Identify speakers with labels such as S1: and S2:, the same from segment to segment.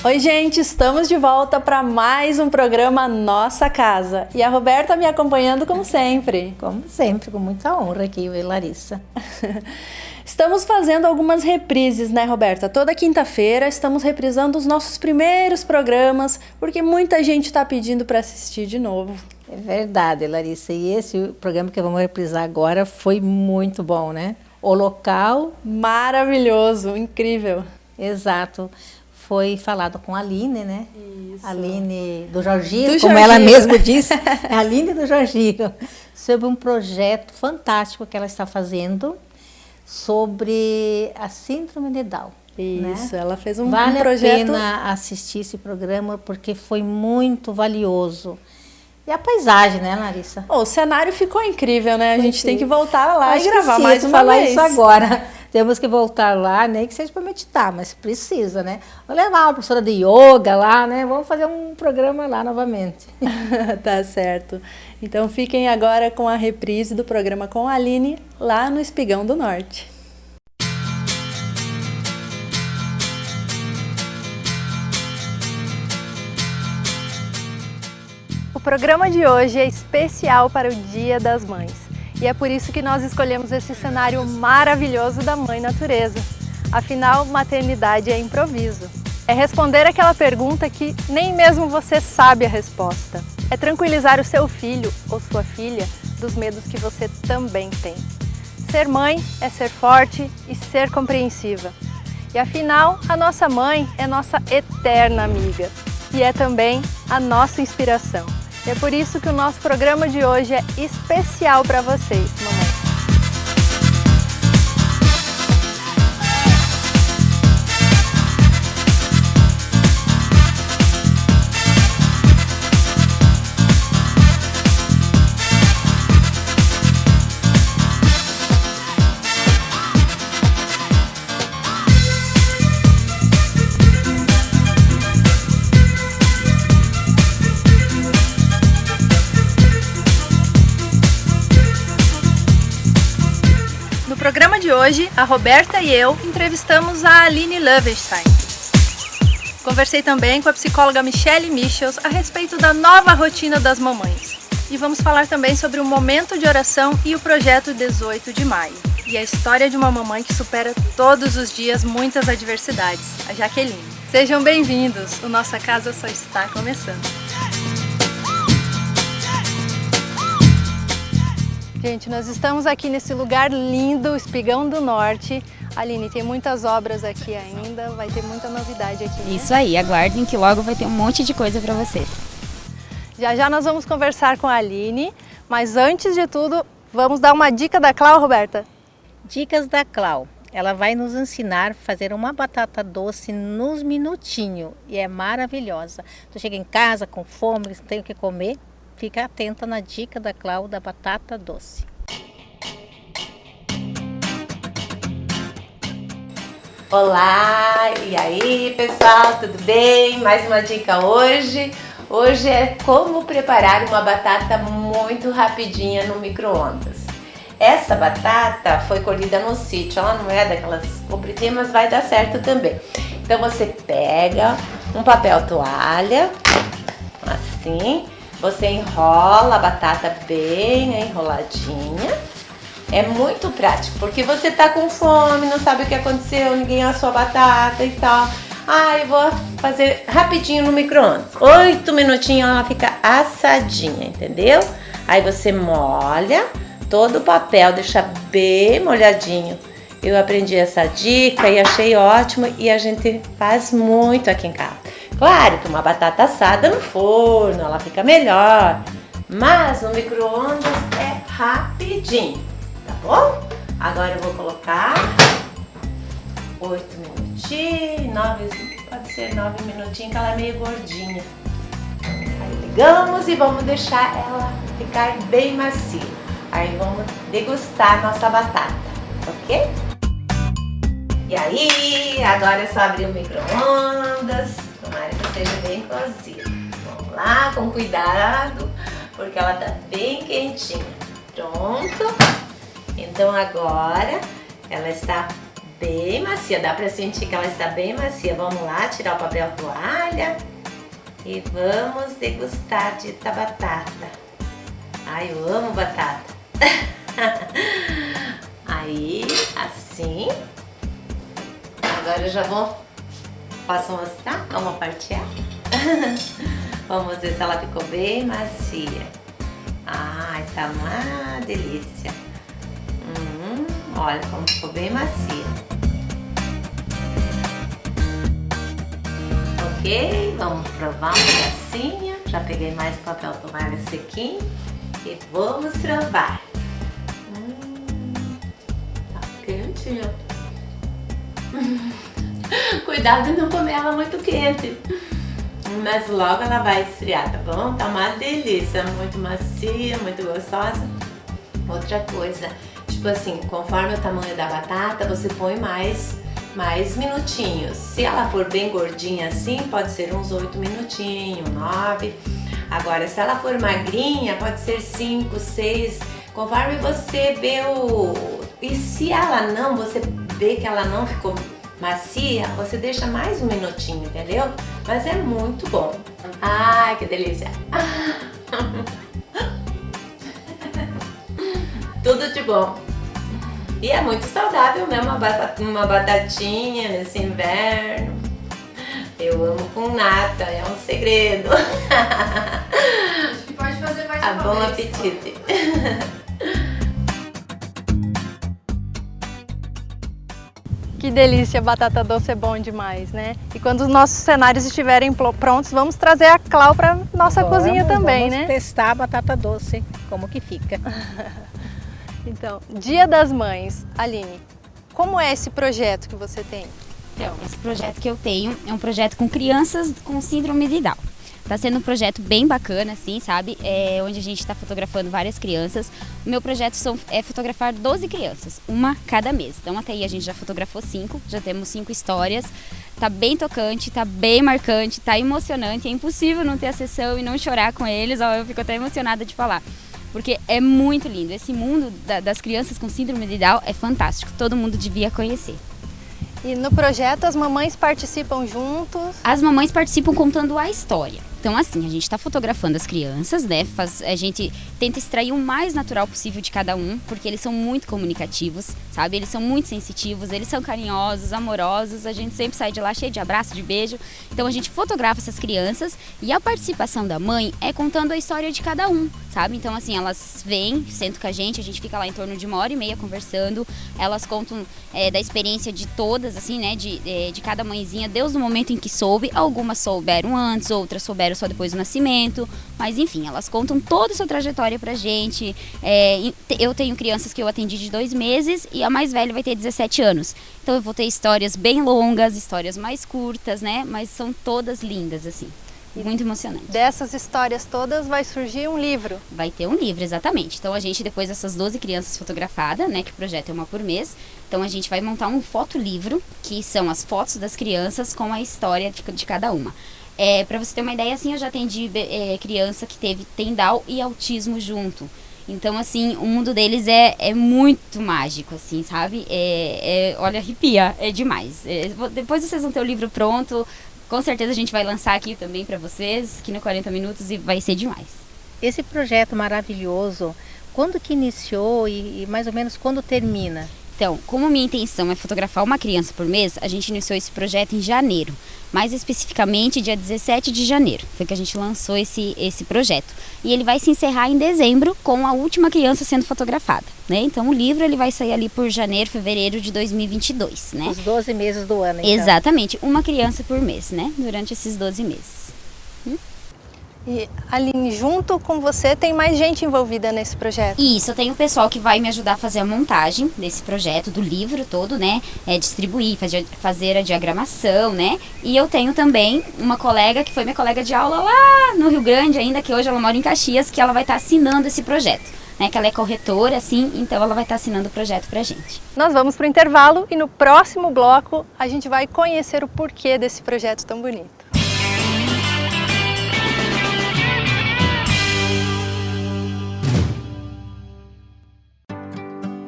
S1: Oi, gente, estamos de volta para mais um programa Nossa Casa. E a Roberta me acompanhando como sempre.
S2: Como sempre, com muita honra aqui, eu e Larissa.
S1: Estamos fazendo algumas reprises, né, Roberta? Toda quinta-feira estamos reprisando os nossos primeiros programas, porque muita gente está pedindo para assistir de novo.
S2: É verdade, Larissa. E esse programa que vamos reprisar agora foi muito bom, né? O local...
S1: Maravilhoso, incrível.
S2: Exato. Foi falado com a Aline, né?
S1: Isso.
S2: Aline do Jorginho, como ela mesma disse, a Aline do Jorginho, sobre um projeto fantástico que ela está fazendo sobre a síndrome de Down.
S1: Isso,
S2: né?
S1: Ela fez um
S2: vale
S1: projeto...
S2: Vale a pena assistir esse programa porque foi muito valioso. E a paisagem, né, Larissa?
S1: O cenário ficou incrível, né? A gente tem que voltar lá e gravar
S2: sim,
S1: mais uma
S2: falar
S1: vez.
S2: Isso agora. Temos que voltar lá, nem que seja para meditar, mas precisa, né? Vou levar uma professora de yoga lá, né? Vamos fazer um programa lá novamente.
S1: Tá certo. Então fiquem agora com a reprise do programa com a Aline, lá no Espigão do Norte. O programa de hoje é especial para o Dia das Mães. E é por isso que nós escolhemos esse cenário maravilhoso da Mãe Natureza. Afinal, maternidade é improviso. É responder aquela pergunta que nem mesmo você sabe a resposta. É tranquilizar o seu filho ou sua filha dos medos que você também tem. Ser mãe é ser forte e ser compreensiva. E afinal, a nossa mãe é nossa eterna amiga. E é também a nossa inspiração. E é por isso que o nosso programa de hoje é especial para vocês, mamãe. No programa de hoje, a Roberta e eu entrevistamos a Aline Loewenstein. Conversei também com a psicóloga Michelle Michels a respeito da nova rotina das mamães. E vamos falar também sobre o momento de oração e o projeto 18 de maio. E a história de uma mamãe que supera todos os dias muitas adversidades, a Jaqueline. Sejam bem-vindos, o Nossa Casa só está começando. Gente, nós estamos aqui nesse lugar lindo, o Espigão do Norte. Aline, tem muitas obras aqui ainda, vai ter muita novidade aqui, né?
S3: Isso aí, aguardem que logo vai ter um monte de coisa para vocês.
S1: Já já nós vamos conversar com a Aline, mas antes de tudo, vamos dar uma dica da Clau, Roberta?
S2: Dicas da Clau. Ela vai nos ensinar a fazer uma batata doce nos minutinhos e é maravilhosa. Tu chega em casa com fome, tem o que comer? Fica atenta na dica da Clau da batata doce.
S4: Olá, e aí pessoal, tudo bem? Mais uma dica hoje. Hoje é como preparar uma batata muito rapidinha no micro-ondas. Essa batata foi colhida no sítio, ela não é daquelas compridinhas, mas vai dar certo também. Então você pega um papel toalha, assim... Você enrola a batata bem enroladinha. É muito prático, porque você tá com fome, não sabe o que aconteceu, ninguém assou a batata e tal. Eu vou fazer rapidinho no micro-ondas. 8 minutinhos ela fica assadinha, entendeu? Aí você molha todo o papel, deixa bem molhadinho. Eu aprendi essa dica e achei ótimo e a gente faz muito aqui em casa. Claro que uma batata assada no forno, ela fica melhor, mas no micro-ondas é rapidinho, tá bom? Agora eu vou colocar 8 minutinhos, 9, pode ser 9 minutinhos, que ela é meio gordinha. Aí ligamos e vamos deixar ela ficar bem macia. Aí vamos degustar nossa batata, ok? E aí, agora é só abrir o micro-ondas. Tomara que esteja bem cozido. Vamos lá, com cuidado, porque ela tá bem quentinha. Pronto. Então agora ela está bem macia, dá pra sentir que ela está bem macia. Vamos lá, tirar o papel toalha e vamos degustar da batata. Ai, eu amo batata. Aí, assim. Agora eu já vou... Posso mostrar? Vamos partear? Vamos ver se ela ficou bem macia. Ai, tá uma delícia. Olha como ficou bem macia. Ok, vamos provar um pedacinho. Já peguei mais papel toalha sequinho. E vamos provar. Tá quentinha. Cuidado de não comer ela muito quente. Mas logo ela vai esfriar, tá bom? Tá uma delícia, muito macia, muito gostosa. Outra coisa, tipo assim, conforme o tamanho da batata, você põe mais minutinhos. Se ela for bem gordinha assim, pode ser uns 8 minutinhos, 9. Agora, se ela for magrinha, pode ser 5, 6, conforme você vê E se ela não, você vê que ela não ficou macia, você deixa mais um minutinho, entendeu? Mas é muito bom. Ai, que delícia! Tudo de bom. E é muito saudável mesmo uma batatinha nesse inverno. Eu amo com nata, é um segredo.
S1: Acho que pode fazer mais uma
S4: Bom
S1: vez.
S4: apetite.
S1: Que delícia, batata doce é bom demais, né? E quando os nossos cenários estiverem prontos, vamos trazer a Clau para nossa cozinha também,
S2: vamos
S1: né?
S2: testar a batata doce, como que fica.
S1: Então, Dia das Mães. Aline, como é esse projeto que você tem?
S3: Então, esse projeto que eu tenho é um projeto com crianças com síndrome de Down. Tá sendo um projeto bem bacana, assim, sabe? Onde a gente está fotografando várias crianças. O meu projeto é fotografar 12 crianças, uma cada mês. Então até aí a gente já fotografou 5, já temos 5 histórias. Tá bem tocante, tá bem marcante, tá emocionante. É impossível não ter a sessão e não chorar com eles. Ó, eu fico até emocionada de falar. Porque é muito lindo. Esse mundo das crianças com síndrome de Down é fantástico. Todo mundo devia conhecer.
S1: E no projeto as mamães participam juntos?
S3: As mamães participam contando a história. Então, assim, a gente está fotografando as crianças, né? A gente tenta extrair o mais natural possível de cada um, porque eles são muito comunicativos, sabe? Eles são muito sensitivos, eles são carinhosos, amorosos. A gente sempre sai de lá cheio de abraço, de beijo. Então, a gente fotografa essas crianças e a participação da mãe é contando a história de cada um, sabe? Então, assim, elas vêm, sentam com a gente fica lá em torno de 1h30 conversando. Elas contam da experiência de todas, assim, né? De cada mãezinha, desde o momento em que soube. Algumas souberam antes, outras souberam só depois do nascimento, mas enfim, elas contam toda a sua trajetória pra gente. Eu tenho crianças que eu atendi de 2 meses e a mais velha vai ter 17 anos. Então eu vou ter histórias bem longas, histórias mais curtas, né? Mas são todas lindas, assim. Muito emocionante.
S1: Dessas histórias todas vai surgir um livro.
S3: Vai ter um livro, exatamente. Então a gente, depois dessas 12 crianças fotografadas, né, que o projeto é uma por mês, então a gente vai montar um fotolivro, que são as fotos das crianças com a história de cada uma. Para você ter uma ideia, assim, eu já atendi criança que tem Down e autismo junto. Então, assim, o mundo deles é muito mágico, assim, sabe? Olha, arrepia, é demais. Depois vocês vão ter o livro pronto. Com certeza a gente vai lançar aqui também para vocês, aqui no 40 Minutos, e vai ser demais.
S2: Esse projeto maravilhoso, quando que iniciou e mais ou menos quando termina?
S3: Então, como minha intenção é fotografar uma criança por mês, a gente iniciou esse projeto em janeiro. Mais especificamente, dia 17 de janeiro, foi que a gente lançou esse projeto. E ele vai se encerrar em dezembro com a última criança sendo fotografada, né? Então, o livro ele vai sair ali por janeiro, fevereiro de 2022, né?
S2: Os 12 meses do ano, então.
S3: Exatamente, uma criança por mês, né? Durante esses 12 meses.
S1: E, Aline, junto com você tem mais gente envolvida nesse projeto?
S3: Isso, eu tenho o pessoal que vai me ajudar a fazer a montagem desse projeto, do livro todo, né? Distribuir, fazer a diagramação, né? E eu tenho também uma colega que foi minha colega de aula lá no Rio Grande ainda, que hoje ela mora em Caxias, que ela vai estar assinando esse projeto, né? Que ela é corretora, assim, então ela vai estar assinando o projeto pra gente.
S1: Nós vamos para o intervalo e no próximo bloco a gente vai conhecer o porquê desse projeto tão bonito.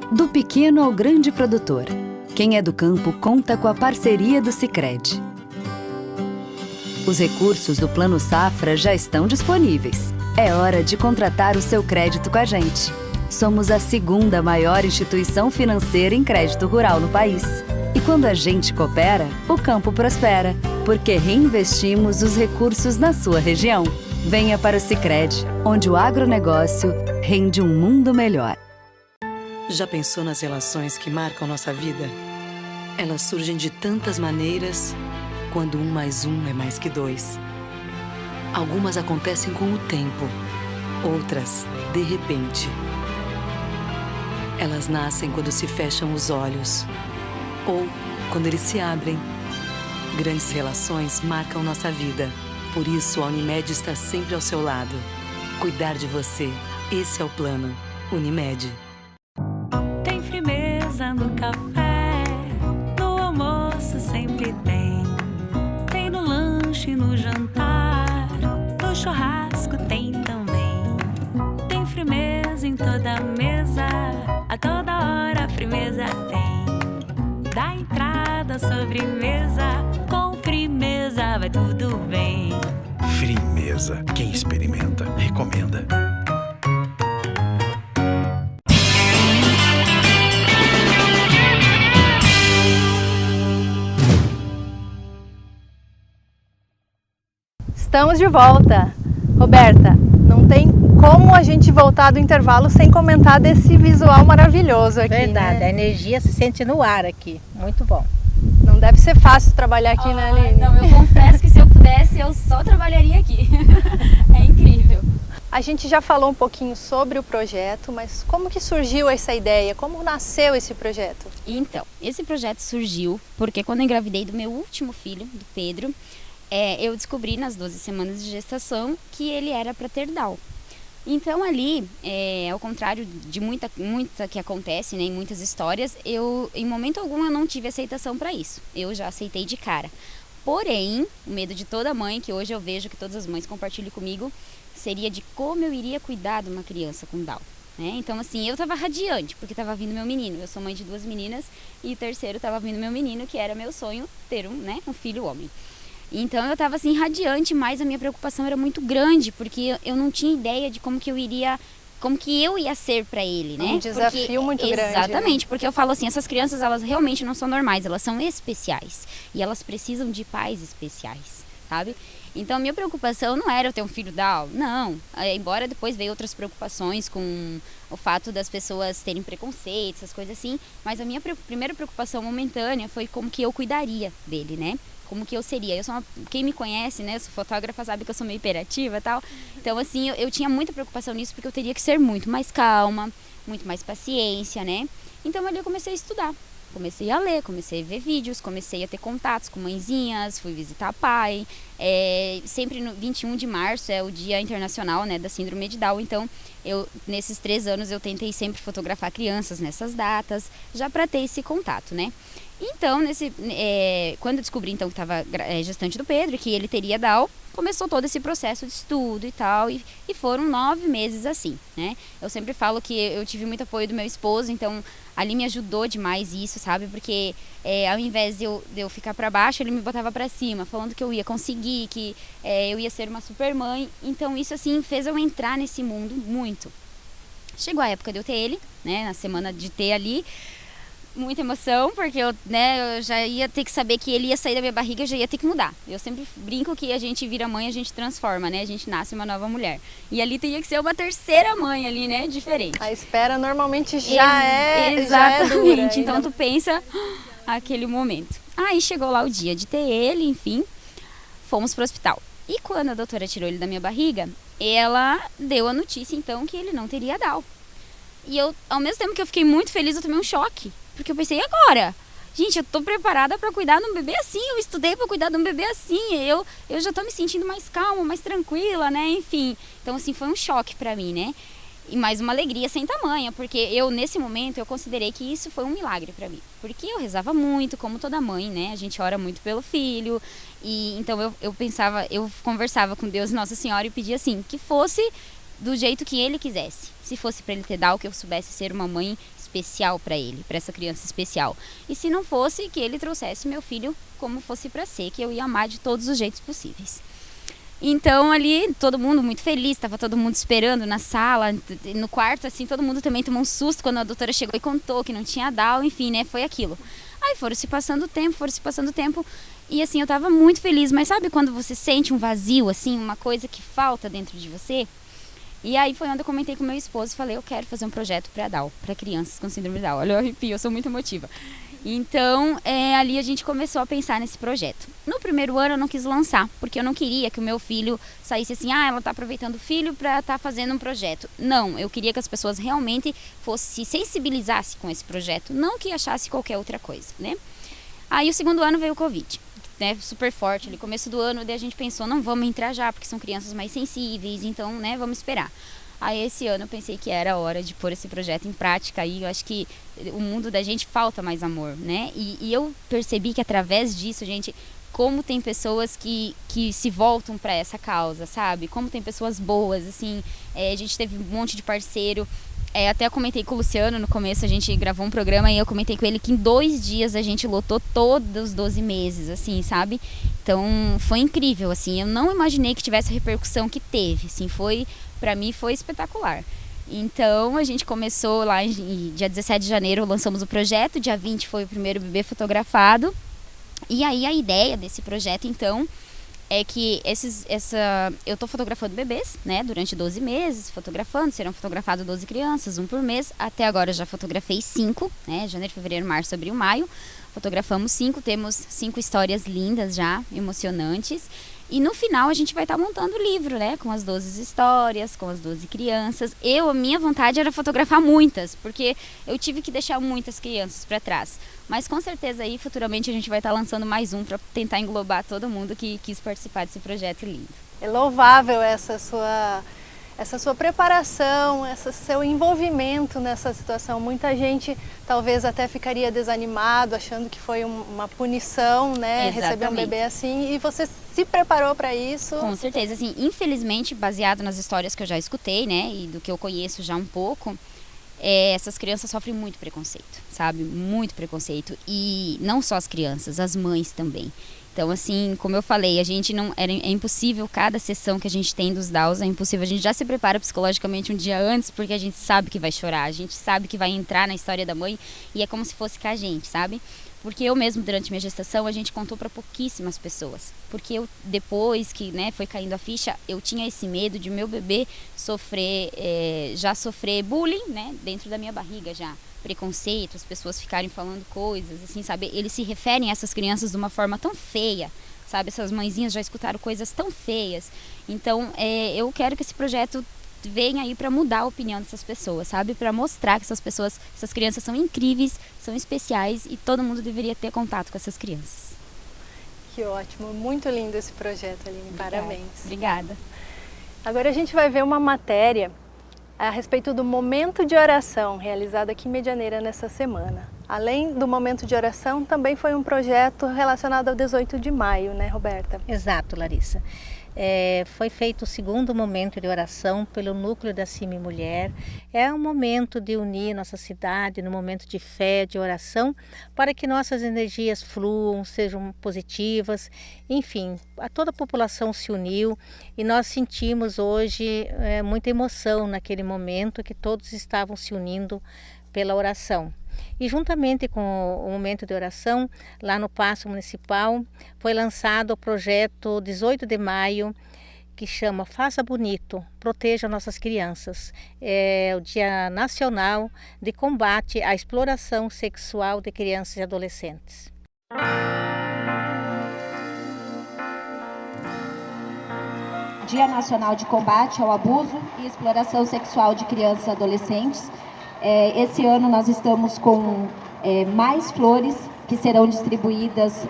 S5: Do pequeno ao grande produtor. Quem é do campo conta com a parceria do Sicredi. Os recursos do Plano Safra já estão disponíveis. É hora de contratar o seu crédito com a gente. Somos a segunda maior instituição financeira em crédito rural no país. E quando a gente coopera, o campo prospera, porque reinvestimos os recursos na sua região. Venha para o Sicredi, onde o agronegócio rende um mundo melhor.
S6: Já pensou nas relações que marcam nossa vida? Elas surgem de tantas maneiras, quando 1 mais 1 é mais que 2. Algumas acontecem com o tempo, outras, de repente. Elas nascem quando se fecham os olhos, ou quando eles se abrem. Grandes relações marcam nossa vida. Por isso, a Unimed está sempre ao seu lado. Cuidar de você, esse é o plano. Unimed.
S7: Tem firmeza no café, no almoço sempre tem. Tem no lanche, no jantar, no churrasco tem também. Tem firmeza em toda mesa, a toda hora a firmeza tem. Da entrada à sobremesa, com firmeza vai tudo bem.
S8: Firmeza. Quem experimenta, recomenda.
S1: Estamos de volta. Roberta, não tem como a gente voltar do intervalo sem comentar desse visual maravilhoso aqui,
S2: Verdade,
S1: né?
S2: a energia se sente no ar aqui. Muito bom.
S1: Não deve ser fácil trabalhar aqui, né, Aline?
S3: Não, eu confesso que se eu pudesse, eu só trabalharia aqui. É incrível.
S1: A gente já falou um pouquinho sobre o projeto, mas como que surgiu essa ideia? Como nasceu esse projeto?
S3: Então, esse projeto surgiu porque quando eu engravidei do meu último filho, do Pedro, eu descobri nas 12 semanas de gestação que ele era para ter Down. Então ali, ao contrário de muita que acontece, né, em muitas histórias, em momento algum eu não tive aceitação para isso. Eu já aceitei de cara. Porém, o medo de toda mãe, que hoje eu vejo que todas as mães compartilham comigo, seria de como eu iria cuidar de uma criança com Down. Né? Então assim, eu estava radiante, porque estava vindo meu menino. Eu sou mãe de 2 meninas e o terceiro estava vindo meu menino, que era meu sonho ter um filho homem. Então eu estava assim radiante, mas a minha preocupação era muito grande, porque eu não tinha ideia de como que eu ia ser para ele, né?
S1: Um desafio muito grande.
S3: Exatamente, porque eu falo assim, essas crianças, elas realmente não são normais, elas são especiais e elas precisam de pais especiais, sabe? Então a minha preocupação não era eu ter um filho Down, não. Embora depois veio outras preocupações com o fato das pessoas terem preconceito, essas coisas assim, mas a minha primeira preocupação momentânea foi como que eu cuidaria dele, né? Como que eu seria. Quem me conhece, né, eu sou fotógrafa, sabe que eu sou meio hiperativa e tal. Então assim, eu tinha muita preocupação nisso, porque eu teria que ser muito mais calma, muito mais paciência, né? Então ali eu comecei a estudar. Comecei a ler, comecei a ver vídeos, comecei a ter contatos com mãezinhas, fui visitar pai. Sempre no 21 de março é o Dia Internacional, né, da Síndrome de Down. Então, nesses 3 anos eu tentei sempre fotografar crianças nessas datas, já para ter esse contato, né? Então, quando eu descobri então, que estava gestante do Pedro e que ele teria Down, começou todo esse processo de estudo e tal, e foram 9 meses assim, né? Eu sempre falo que eu tive muito apoio do meu esposo, então ali me ajudou demais isso, sabe? Porque ao invés de eu ficar para baixo, ele me botava para cima, falando que eu ia conseguir, que eu ia ser uma super mãe. Então isso assim fez eu entrar nesse mundo muito. Chegou a época de eu ter ele, né? Na semana de ter ali, muita emoção, porque eu já ia ter que saber que ele ia sair da minha barriga, eu já ia ter que mudar. Eu sempre brinco que a gente vira mãe, a gente transforma, né? A gente nasce uma nova mulher. E ali teria que ser uma terceira mãe ali, né? Diferente.
S1: A espera normalmente já é
S3: Exatamente.
S1: dura.
S3: Então tu pensa aquele momento. Aí chegou lá o dia de ter ele, enfim, fomos pro hospital. E quando a doutora tirou ele da minha barriga, ela deu a notícia então que ele não teria Down. E eu, ao mesmo tempo que eu fiquei muito feliz, eu tomei um choque. Porque eu pensei, e agora? Gente, eu tô preparada para cuidar de um bebê assim, eu estudei para cuidar de um bebê assim, eu já tô me sentindo mais calma, mais tranquila, né, enfim. Então, assim, foi um choque para mim, né, e mais uma alegria sem tamanha, porque eu, nesse momento, eu considerei que isso foi um milagre para mim. Porque eu rezava muito, como toda mãe, né, a gente ora muito pelo filho, e então eu pensava, eu conversava com Deus, Nossa Senhora, e pedia assim, que fosse do jeito que ele quisesse. Se fosse para ele ter Down, que eu soubesse ser uma mãe especial para ele, para essa criança especial. E se não fosse, que ele trouxesse meu filho como fosse para ser, que eu ia amar de todos os jeitos possíveis. Então ali, todo mundo muito feliz, estava todo mundo esperando na sala, no quarto, assim, todo mundo também tomou um susto quando a doutora chegou e contou que não tinha Down, enfim, né, foi aquilo. Aí foram se passando o tempo, e assim, eu tava muito feliz, mas sabe quando você sente um vazio, assim, uma coisa que falta dentro de você? E aí foi onde eu comentei com meu esposo e falei, eu quero fazer um projeto para Down, para crianças com síndrome de Down. Olha, eu arrepio, eu sou muito emotiva. Então, ali a gente começou a pensar nesse projeto. No primeiro ano eu não quis lançar, porque eu não queria que o meu filho saísse assim, ela está aproveitando o filho para estar fazendo um projeto. Não, eu queria que as pessoas realmente se sensibilizassem com esse projeto, não que achasse qualquer outra coisa, né? Aí o segundo ano veio o Covid, né, super forte, ali começo do ano, daí a gente pensou, não vamos entrar já, porque são crianças mais sensíveis, então, né, vamos esperar. Aí esse ano eu pensei que era a hora de pôr esse projeto em prática e eu acho que o mundo da gente falta mais amor, né? E eu percebi que através disso, gente, como tem pessoas que se voltam para essa causa, sabe? Como tem pessoas boas, assim, a gente teve um monte de parceiro. Até eu comentei com o Luciano no começo, a gente gravou um programa e eu comentei com ele que em 2 dias a gente lotou todos os 12 meses, assim, sabe? Então foi incrível, assim, eu não imaginei que tivesse a repercussão que teve, assim, pra mim foi espetacular. Então a gente começou lá em dia 17 de janeiro, lançamos o projeto, dia 20 foi o primeiro bebê fotografado. E aí a ideia desse projeto, então, é que eu estou fotografando bebês, né, durante 12 meses, serão fotografadas 12 crianças, 1 por mês. Até agora eu já fotografei 5, né, janeiro, fevereiro, março, abril, maio. Fotografamos 5, temos 5 histórias lindas já, emocionantes. E no final a gente vai estar montando o livro, né, com as 12 histórias, com as 12 crianças. A minha vontade era fotografar muitas, porque eu tive que deixar muitas crianças para trás. Mas com certeza aí futuramente a gente vai estar lançando mais um para tentar englobar todo mundo que quis participar desse projeto lindo.
S1: É louvável essa sua preparação, esse seu envolvimento nessa situação. Muita gente talvez até ficaria desanimado, achando que foi uma punição, né, receber um bebê assim, e você se preparou para isso.
S3: Com certeza, assim, infelizmente, baseado nas histórias que eu já escutei, né, e do que eu conheço já um pouco, essas crianças sofrem muito preconceito, sabe? Muito preconceito. E não só as crianças, as mães também. Então, assim, como eu falei, é impossível, cada sessão que a gente tem dos Downs, é impossível. A gente já se prepara psicologicamente um dia antes, porque a gente sabe que vai chorar, a gente sabe que vai entrar na história da mãe e é como se fosse com a gente, sabe? Porque eu mesmo, durante minha gestação, a gente contou para pouquíssimas pessoas. Porque eu, depois que, né, foi caindo a ficha, eu tinha esse medo de meu bebê já sofrer bullying, né, dentro da minha barriga já. Preconceito, as pessoas ficarem falando coisas, assim, sabe? Eles se referem a essas crianças de uma forma tão feia, sabe? Essas mãezinhas já escutaram coisas tão feias. Então, eu quero que esse projeto venha aí para mudar a opinião dessas pessoas, sabe? Para mostrar que essas crianças são incríveis, são especiais e todo mundo deveria ter contato com essas crianças.
S1: Que ótimo, muito lindo esse projeto, Aline, parabéns.
S3: Obrigada.
S1: Agora a gente vai ver uma matéria a respeito do momento de oração realizado aqui em Medianeira nessa semana. Além do momento de oração, também foi um projeto relacionado ao 18 de maio, né, Roberta?
S2: Exato, Larissa. Foi feito o segundo momento de oração pelo núcleo da CIMI Mulher. É um momento de unir nossa cidade no momento de fé, de oração, para que nossas energias fluam, sejam positivas. Enfim, toda a população se uniu e nós sentimos hoje muita emoção naquele momento que todos estavam se unindo pela oração. E juntamente com o momento de oração, lá no Paço Municipal, foi lançado o projeto 18 de maio, que chama Faça Bonito, Proteja Nossas Crianças. É o Dia Nacional de Combate à Exploração Sexual de Crianças e Adolescentes.
S9: Dia Nacional de Combate ao Abuso e Exploração Sexual de Crianças e Adolescentes. Esse ano nós estamos com mais flores que serão distribuídas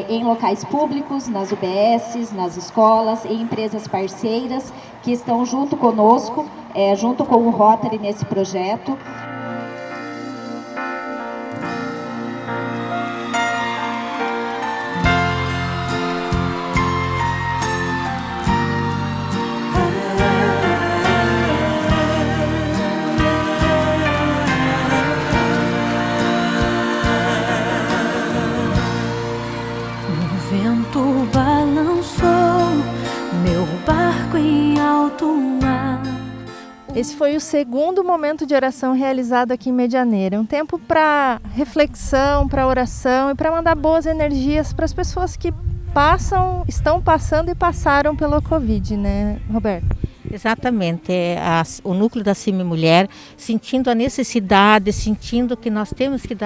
S9: em locais públicos, nas UBSs, nas escolas, em empresas parceiras que estão junto conosco, junto com o Rotary nesse projeto.
S7: vento balançou meu barco em alto mar.
S1: Esse foi o segundo momento de oração realizado aqui em Medianeira. Um tempo para reflexão, para oração e para mandar boas energias para as pessoas que estão passando e passaram pela Covid, né, Roberto?
S2: Exatamente, o núcleo da CIMI Mulher sentindo a necessidade, sentindo que nós temos que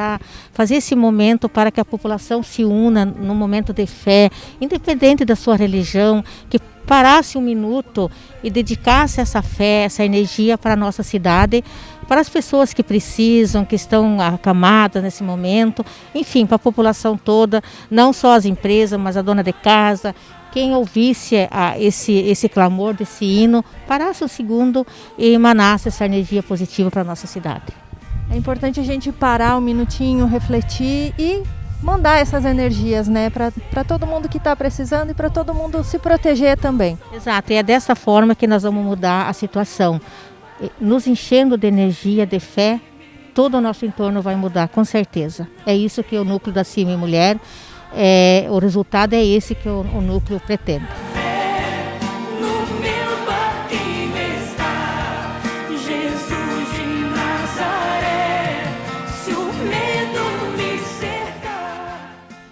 S2: fazer esse momento para que a população se una no momento de fé, independente da sua religião, que parasse um minuto e dedicasse essa fé, essa energia para a nossa cidade, para as pessoas que precisam, que estão acamadas nesse momento, enfim, para a população toda, não só as empresas, mas a dona de casa. Quem ouvisse esse clamor desse hino, parasse um segundo e emanasse essa energia positiva para a nossa cidade.
S1: É importante a gente parar um minutinho, refletir e mandar essas energias, né, para todo mundo que está precisando e para todo mundo se proteger também.
S2: Exato, e é dessa forma que nós vamos mudar a situação. Nos enchendo de energia, de fé, todo o nosso entorno vai mudar, com certeza. É isso que o núcleo da CIMI Mulher, o resultado é esse que o núcleo pretende.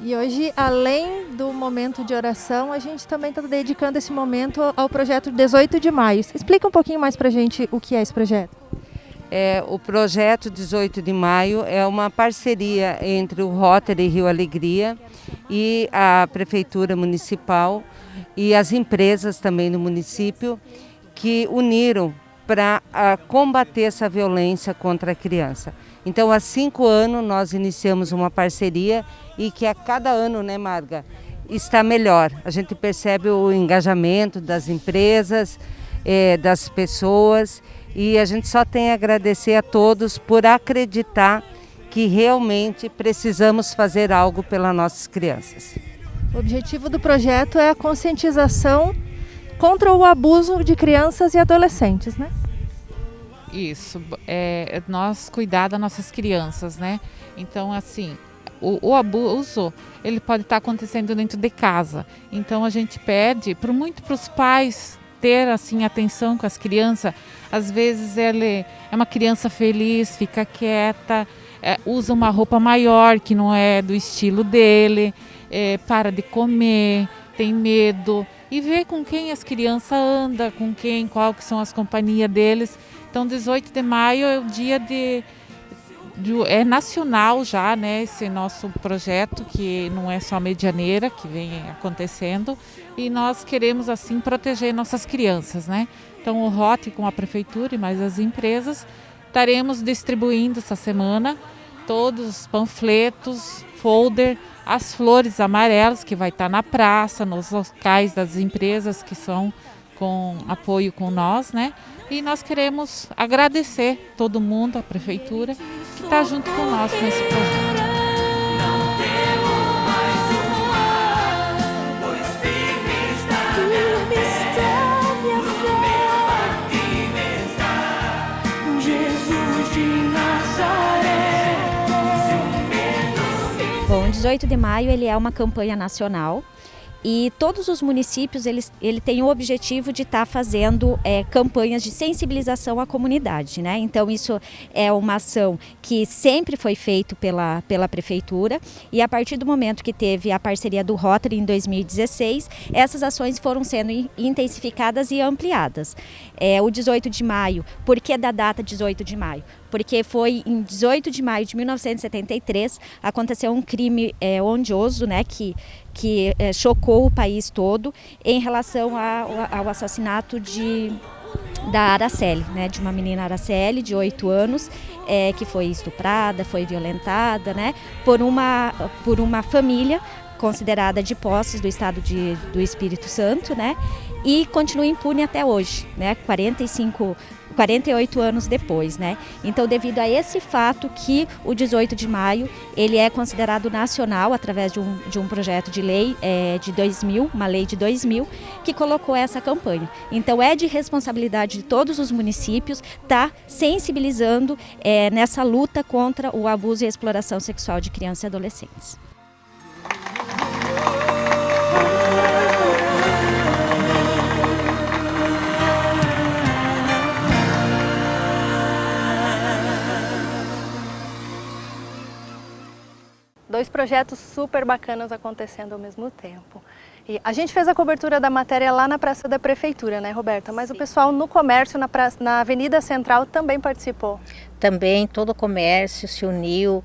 S1: E hoje, além do momento de oração, a gente também está dedicando esse momento ao projeto 18 de Maio. Explica um pouquinho mais para a gente o que é esse projeto.
S10: O projeto 18 de Maio é uma parceria entre o Rotary Rio Alegria e a Prefeitura Municipal e as empresas também do município que uniram para combater essa violência contra a criança. Então, há 5 anos nós iniciamos uma parceria e que a cada ano, né, Marga, está melhor. A gente percebe o engajamento das empresas, das pessoas, e a gente só tem a agradecer a todos por acreditar que realmente precisamos fazer algo pelas nossas crianças.
S1: O objetivo do projeto é a conscientização contra o abuso de crianças e adolescentes, né?
S11: Isso, nós cuidar das nossas crianças, né? Então, assim, o abuso, ele pode estar acontecendo dentro de casa. Então, a gente pede muito para os pais ter, assim, atenção com as crianças. Às vezes, ele é uma criança feliz, fica quieta, usa uma roupa maior que não é do estilo dele, para de comer, tem medo. E ver com quem as crianças andam, qual que são as companhias deles. Então, 18 de maio é o dia é nacional já, né, esse nosso projeto, que não é só Medianeira, que vem acontecendo, e nós queremos, assim, proteger nossas crianças, né. Então, o ROT com a Prefeitura e mais as empresas, estaremos distribuindo essa semana todos os panfletos, folder, as flores amarelas, que vai estar na praça, nos locais das empresas que são com apoio com nós, né? E nós queremos agradecer todo mundo, a Prefeitura, que está junto com nós com esse projeto.
S12: Bom, 18 de maio ele é uma campanha nacional. E todos os municípios ele tem o objetivo de estar fazendo campanhas de sensibilização à comunidade, né? Então isso é uma ação que sempre foi feita pela Prefeitura, e a partir do momento que teve a parceria do Rotary em 2016, essas ações foram sendo intensificadas e ampliadas. O 18 de maio, por que da data 18 de maio? Porque foi em 18 de maio de 1973, aconteceu um crime odioso, né, que chocou o país todo em relação ao assassinato da Araceli, né, de uma menina Araceli de 8 anos, que foi estuprada, foi violentada, né, por uma família considerada de Poços do estado do Espírito Santo, né, e continua impune até hoje, né, 48 anos depois, né? Então, devido a esse fato que o 18 de maio, ele é considerado nacional através de um projeto de lei de 2000, uma lei de 2000, que colocou essa campanha. Então, é de responsabilidade de todos os municípios estar sensibilizando nessa luta contra o abuso e a exploração sexual de crianças e adolescentes.
S1: projetos super bacanas acontecendo ao mesmo tempo. E a gente fez a cobertura da matéria lá na Praça da Prefeitura, né, Roberta? Mas o pessoal no comércio, na Avenida Central, também participou.
S2: Também todo o comércio se uniu,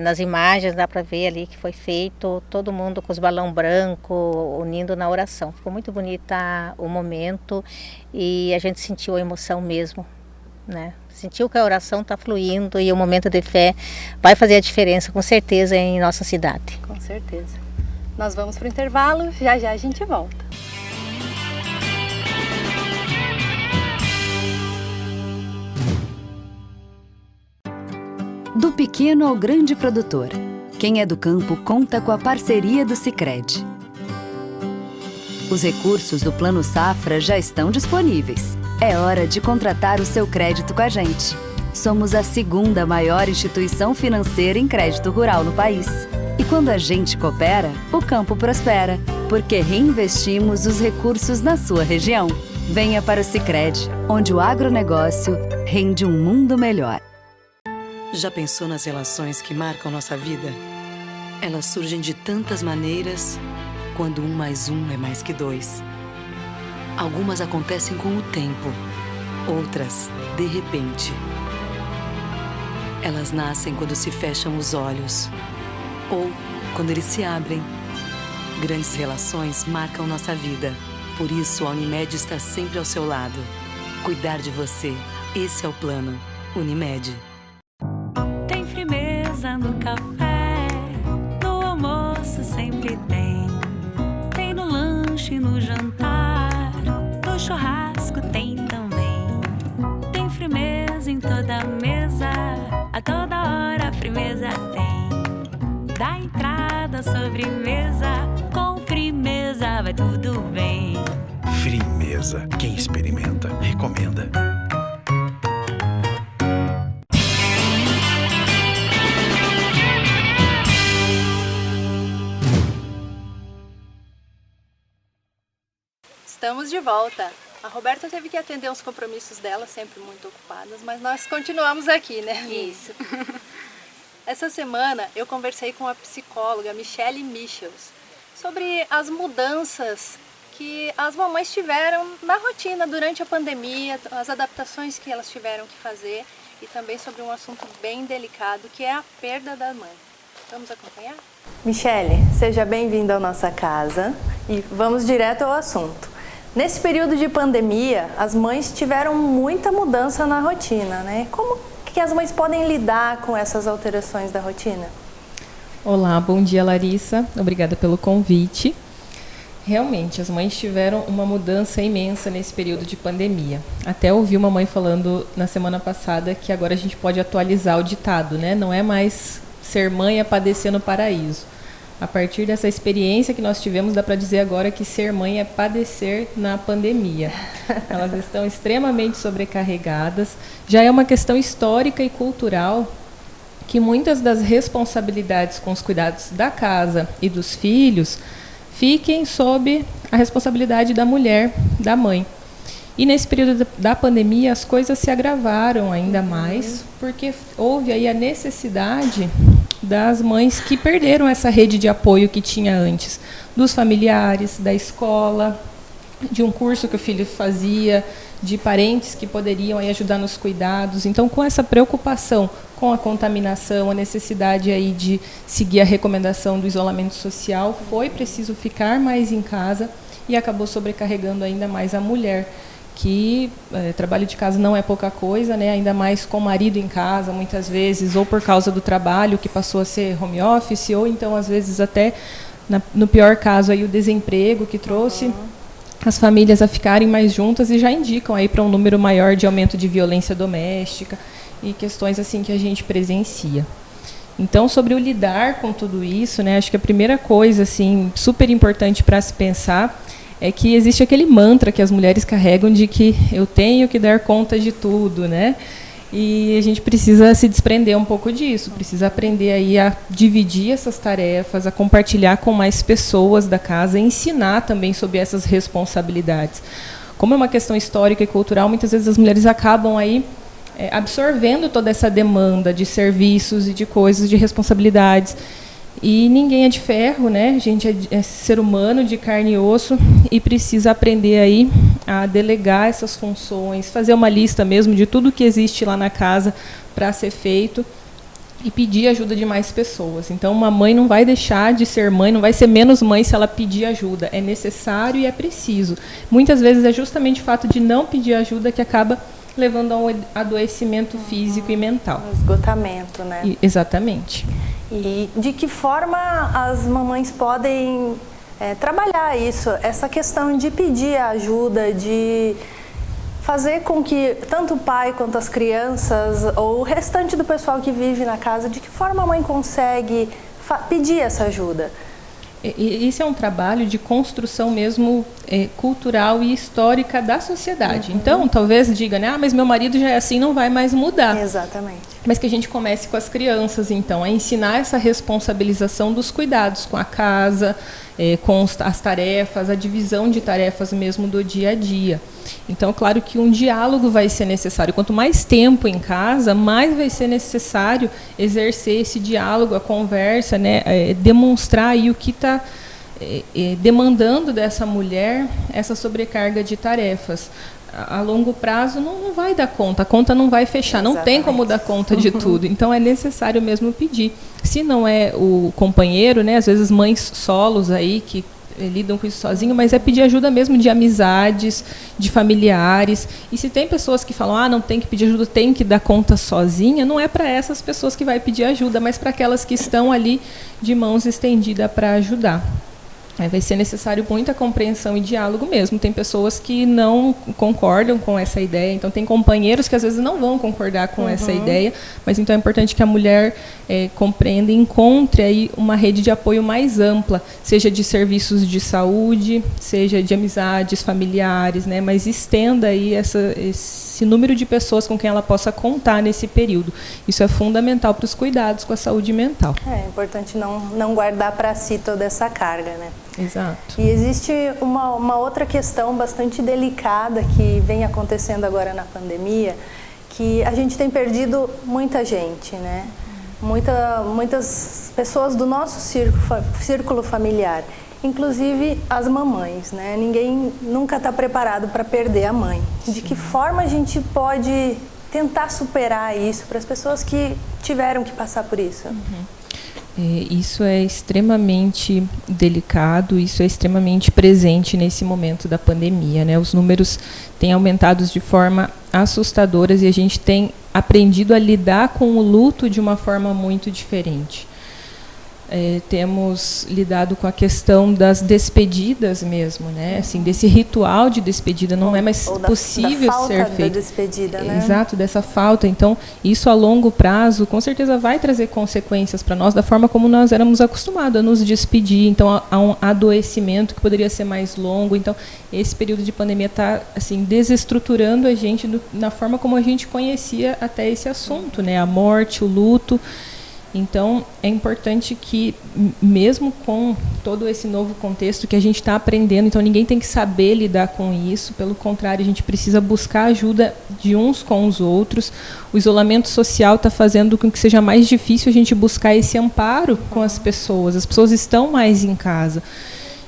S2: nas imagens dá para ver ali que foi feito, todo mundo com os balão branco unindo na oração. Ficou muito bonita o momento e a gente sentiu a emoção mesmo, né? Sentiu que a oração está fluindo e o momento de fé vai fazer a diferença com certeza em nossa cidade.
S1: Com certeza. Nós vamos para o intervalo, já já a gente volta.
S5: Do pequeno ao grande produtor, quem é do campo conta com a parceria do Sicredi. Os recursos do Plano Safra já estão disponíveis. É hora de contratar o seu crédito com a gente. Somos a segunda maior instituição financeira em crédito rural no país. E quando a gente coopera, o campo prospera, porque reinvestimos os recursos na sua região. Venha para o Sicredi, onde o agronegócio rende um mundo melhor.
S6: Já pensou nas relações que marcam nossa vida? Elas surgem de tantas maneiras, quando 1 mais 1 é mais que 2. Algumas acontecem com o tempo, outras, de repente. Elas nascem quando se fecham os olhos, ou quando eles se abrem. Grandes relações marcam nossa vida. Por isso, a Unimed está sempre ao seu lado. Cuidar de você, esse é o plano. Unimed.
S7: Tem firmeza no café, no almoço sempre tem. Tem no lanche, no jantar, no churrasco tem também. Tem firmeza em toda mesa, a toda hora a firmeza tem. Da entrada à sobremesa, com firmeza vai tudo bem.
S8: Firmeza. Quem experimenta, recomenda.
S1: Estamos de volta. A Roberta teve que atender uns compromissos dela, sempre muito ocupadas, mas nós continuamos aqui, né?
S3: Isso.
S1: Essa semana eu conversei com a psicóloga Michele Michels sobre as mudanças que as mamães tiveram na rotina durante a pandemia, as adaptações que elas tiveram que fazer e também sobre um assunto bem delicado que é a perda da mãe. Vamos acompanhar? Michele, seja bem-vinda à nossa casa e vamos direto ao assunto. Nesse período de pandemia, as mães tiveram muita mudança na rotina, né? Como que as mães podem lidar com essas alterações da rotina?
S13: Olá, bom dia, Larissa. Obrigada pelo convite. Realmente, as mães tiveram uma mudança imensa nesse período de pandemia. Até ouvi uma mãe falando na semana passada que agora a gente pode atualizar o ditado, né? Não é mais ser mãe é padecer no paraíso. A partir dessa experiência que nós tivemos, dá para dizer agora que ser mãe é padecer na pandemia. Elas estão extremamente sobrecarregadas. Já é uma questão histórica e cultural que muitas das responsabilidades com os cuidados da casa e dos filhos fiquem sob a responsabilidade da mulher, da mãe. E nesse período da pandemia as coisas se agravaram ainda mais, porque houve aí a necessidade das mães que perderam essa rede de apoio que tinha antes, dos familiares, da escola, de um curso que o filho fazia, de parentes que poderiam aí ajudar nos cuidados. Então, com essa preocupação com a contaminação, a necessidade aí de seguir a recomendação do isolamento social, foi preciso ficar mais em casa e acabou sobrecarregando ainda mais a mulher, que trabalho de casa não é pouca coisa, né? Ainda mais com o marido em casa, muitas vezes, ou por causa do trabalho, que passou a ser home office, ou então, às vezes, até, no pior caso, aí, o desemprego que trouxe as famílias a ficarem mais juntas e já indicam aí para um número maior de aumento de violência doméstica e questões assim que a gente presencia. Então, sobre o lidar com tudo isso, né? Acho que a primeira coisa assim super importante para se pensar é que existe aquele mantra que as mulheres carregam de que eu tenho que dar conta de tudo, né? E a gente precisa se desprender um pouco disso, precisa aprender aí a dividir essas tarefas, a compartilhar com mais pessoas da casa, ensinar também sobre essas responsabilidades. Como é uma questão histórica e cultural, muitas vezes as mulheres acabam aí absorvendo toda essa demanda de serviços e de coisas, de responsabilidades. E ninguém é de ferro, né? A gente é ser humano de carne e osso e precisa aprender aí a delegar essas funções, fazer uma lista mesmo de tudo que existe lá na casa para ser feito e pedir ajuda de mais pessoas. Então, uma mãe não vai deixar de ser mãe, não vai ser menos mãe se ela pedir ajuda. É necessário e é preciso. Muitas vezes é justamente o fato de não pedir ajuda que acaba levando a um adoecimento físico e mental.
S1: Esgotamento, né?
S13: Exatamente.
S1: E de que forma as mamães podem trabalhar isso, essa questão de pedir ajuda, de fazer com que tanto o pai quanto as crianças ou o restante do pessoal que vive na casa, de que forma a mãe consegue pedir essa ajuda?
S13: Isso é um trabalho de construção mesmo cultural e histórica da sociedade. Então, talvez diga, né, mas meu marido já é assim, não vai mais mudar.
S1: Exatamente.
S13: Mas que a gente comece com as crianças, então, a ensinar essa responsabilização dos cuidados com a casa, com as tarefas, a divisão de tarefas mesmo do dia a dia. Então, claro que um diálogo vai ser necessário. Quanto mais tempo em casa, mais vai ser necessário exercer esse diálogo, a conversa, né? Demonstrar aí o que está demandando dessa mulher essa sobrecarga de tarefas. A longo prazo não vai dar conta, a conta não vai fechar, não tem como dar conta de tudo. Então é necessário mesmo pedir. Se não é o companheiro, né, às vezes mães solos aí que lidam com isso sozinho, mas é pedir ajuda mesmo de amizades, de familiares. E se tem pessoas que falam, não tem que pedir ajuda, tem que dar conta sozinha, não é para essas pessoas que vai pedir ajuda, mas para aquelas que estão ali de mãos estendidas para ajudar. Vai ser necessário muita compreensão e diálogo mesmo. Tem pessoas que não concordam com essa ideia, então tem companheiros que às vezes não vão concordar com essa ideia, mas então é importante que a mulher compreenda e encontre aí uma rede de apoio mais ampla, seja de serviços de saúde, seja de amizades familiares, né? Mas estenda aí esse número de pessoas com quem ela possa contar nesse período. Isso é fundamental para os cuidados com a saúde mental.
S1: É importante não guardar para si toda essa carga, né?
S13: Exato.
S1: E existe uma outra questão bastante delicada que vem acontecendo agora na pandemia, que a gente tem perdido muita gente, né? Muitas pessoas do nosso círculo familiar, inclusive as mamães, né? Ninguém nunca está preparado para perder a mãe. De que forma a gente pode tentar superar isso para as pessoas que tiveram que passar por isso?
S13: Isso é extremamente delicado, isso é extremamente presente nesse momento da pandemia, né? Os números têm aumentado de forma assustadora e a gente tem aprendido a lidar com o luto de uma forma muito diferente. Temos lidado com a questão das despedidas mesmo, né? Assim, desse ritual de despedida não é mais possível ser feito. Da despedida, né? Exato, dessa falta. Então, isso a longo prazo, com certeza vai trazer consequências para nós da forma como nós éramos acostumados a nos despedir. Então, há um adoecimento que poderia ser mais longo. Então, esse período de pandemia está assim desestruturando a gente na forma como a gente conhecia até esse assunto, né? A morte, o luto. Então, é importante que, mesmo com todo esse novo contexto que a gente está aprendendo, então ninguém tem que saber lidar com isso, pelo contrário, a gente precisa buscar ajuda de uns com os outros. O isolamento social está fazendo com que seja mais difícil a gente buscar esse amparo com as pessoas estão mais em casa.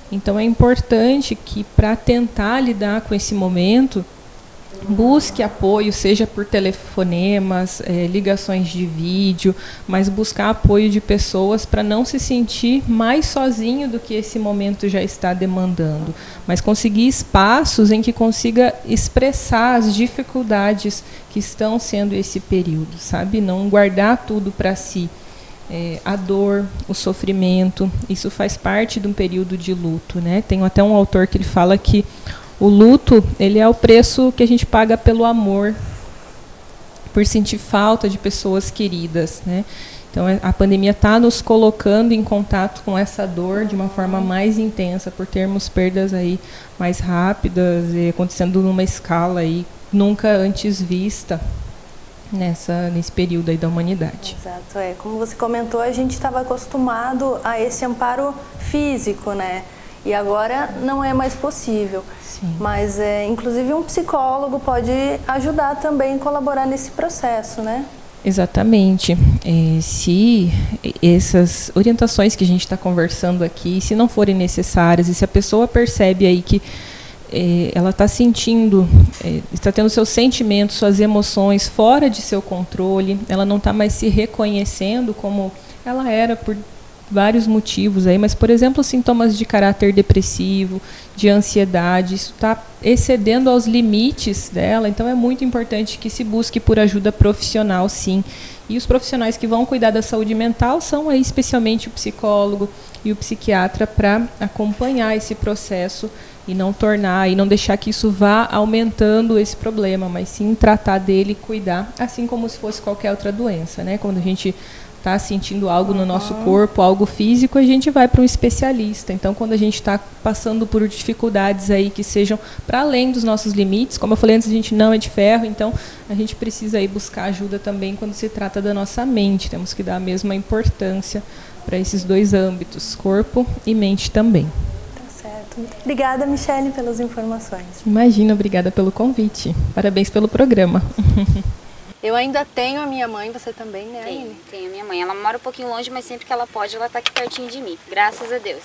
S13: Então, é importante que, para tentar lidar com esse momento, busque apoio, seja por telefonemas, ligações de vídeo, mas buscar apoio de pessoas para não se sentir mais sozinho do que esse momento já está demandando, mas conseguir espaços em que consiga expressar as dificuldades que estão sendo esse período, sabe? Não guardar tudo para si. A dor, o sofrimento, isso faz parte de um período de luto, né? Tem até um autor que ele fala que o luto, ele é o preço que a gente paga pelo amor, por sentir falta de pessoas queridas, né? Então, a pandemia está nos colocando em contato com essa dor de uma forma mais intensa, por termos perdas aí mais rápidas e acontecendo numa escala aí nunca antes vista nesse período aí da humanidade.
S1: Exato, como você comentou, a gente estava acostumado a esse amparo físico, né? E agora não é mais possível. Sim. Mas, inclusive, um psicólogo pode ajudar também, colaborar nesse processo, né?
S13: Exatamente. Se essas orientações que a gente está conversando aqui, se não forem necessárias, e se a pessoa percebe aí que ela está sentindo, está tendo seus sentimentos, suas emoções fora de seu controle, ela não está mais se reconhecendo como ela era por vários motivos aí, mas, por exemplo, sintomas de caráter depressivo, de ansiedade, isso está excedendo aos limites dela, então é muito importante que se busque por ajuda profissional, sim. E os profissionais que vão cuidar da saúde mental são aí especialmente o psicólogo e o psiquiatra para acompanhar esse processo e não tornar, e não deixar que isso vá aumentando esse problema, mas sim tratar dele, cuidar, assim como se fosse qualquer outra doença, né? Quando a gente está sentindo algo no nosso corpo, algo físico, a gente vai para um especialista. Então, quando a gente está passando por dificuldades aí que sejam para além dos nossos limites, como eu falei antes, a gente não é de ferro, então a gente precisa aí buscar ajuda também quando se trata da nossa mente. Temos que dar a mesma importância para esses dois âmbitos, corpo e mente também.
S1: Tá certo. Muito obrigada, Michele, pelas informações.
S13: Imagina, obrigada pelo convite. Parabéns pelo programa.
S1: Eu ainda tenho a minha mãe, você também, né, Aline?
S3: Tenho a minha mãe. Ela mora um pouquinho longe, mas sempre que ela pode, ela tá aqui pertinho de mim. Graças a Deus.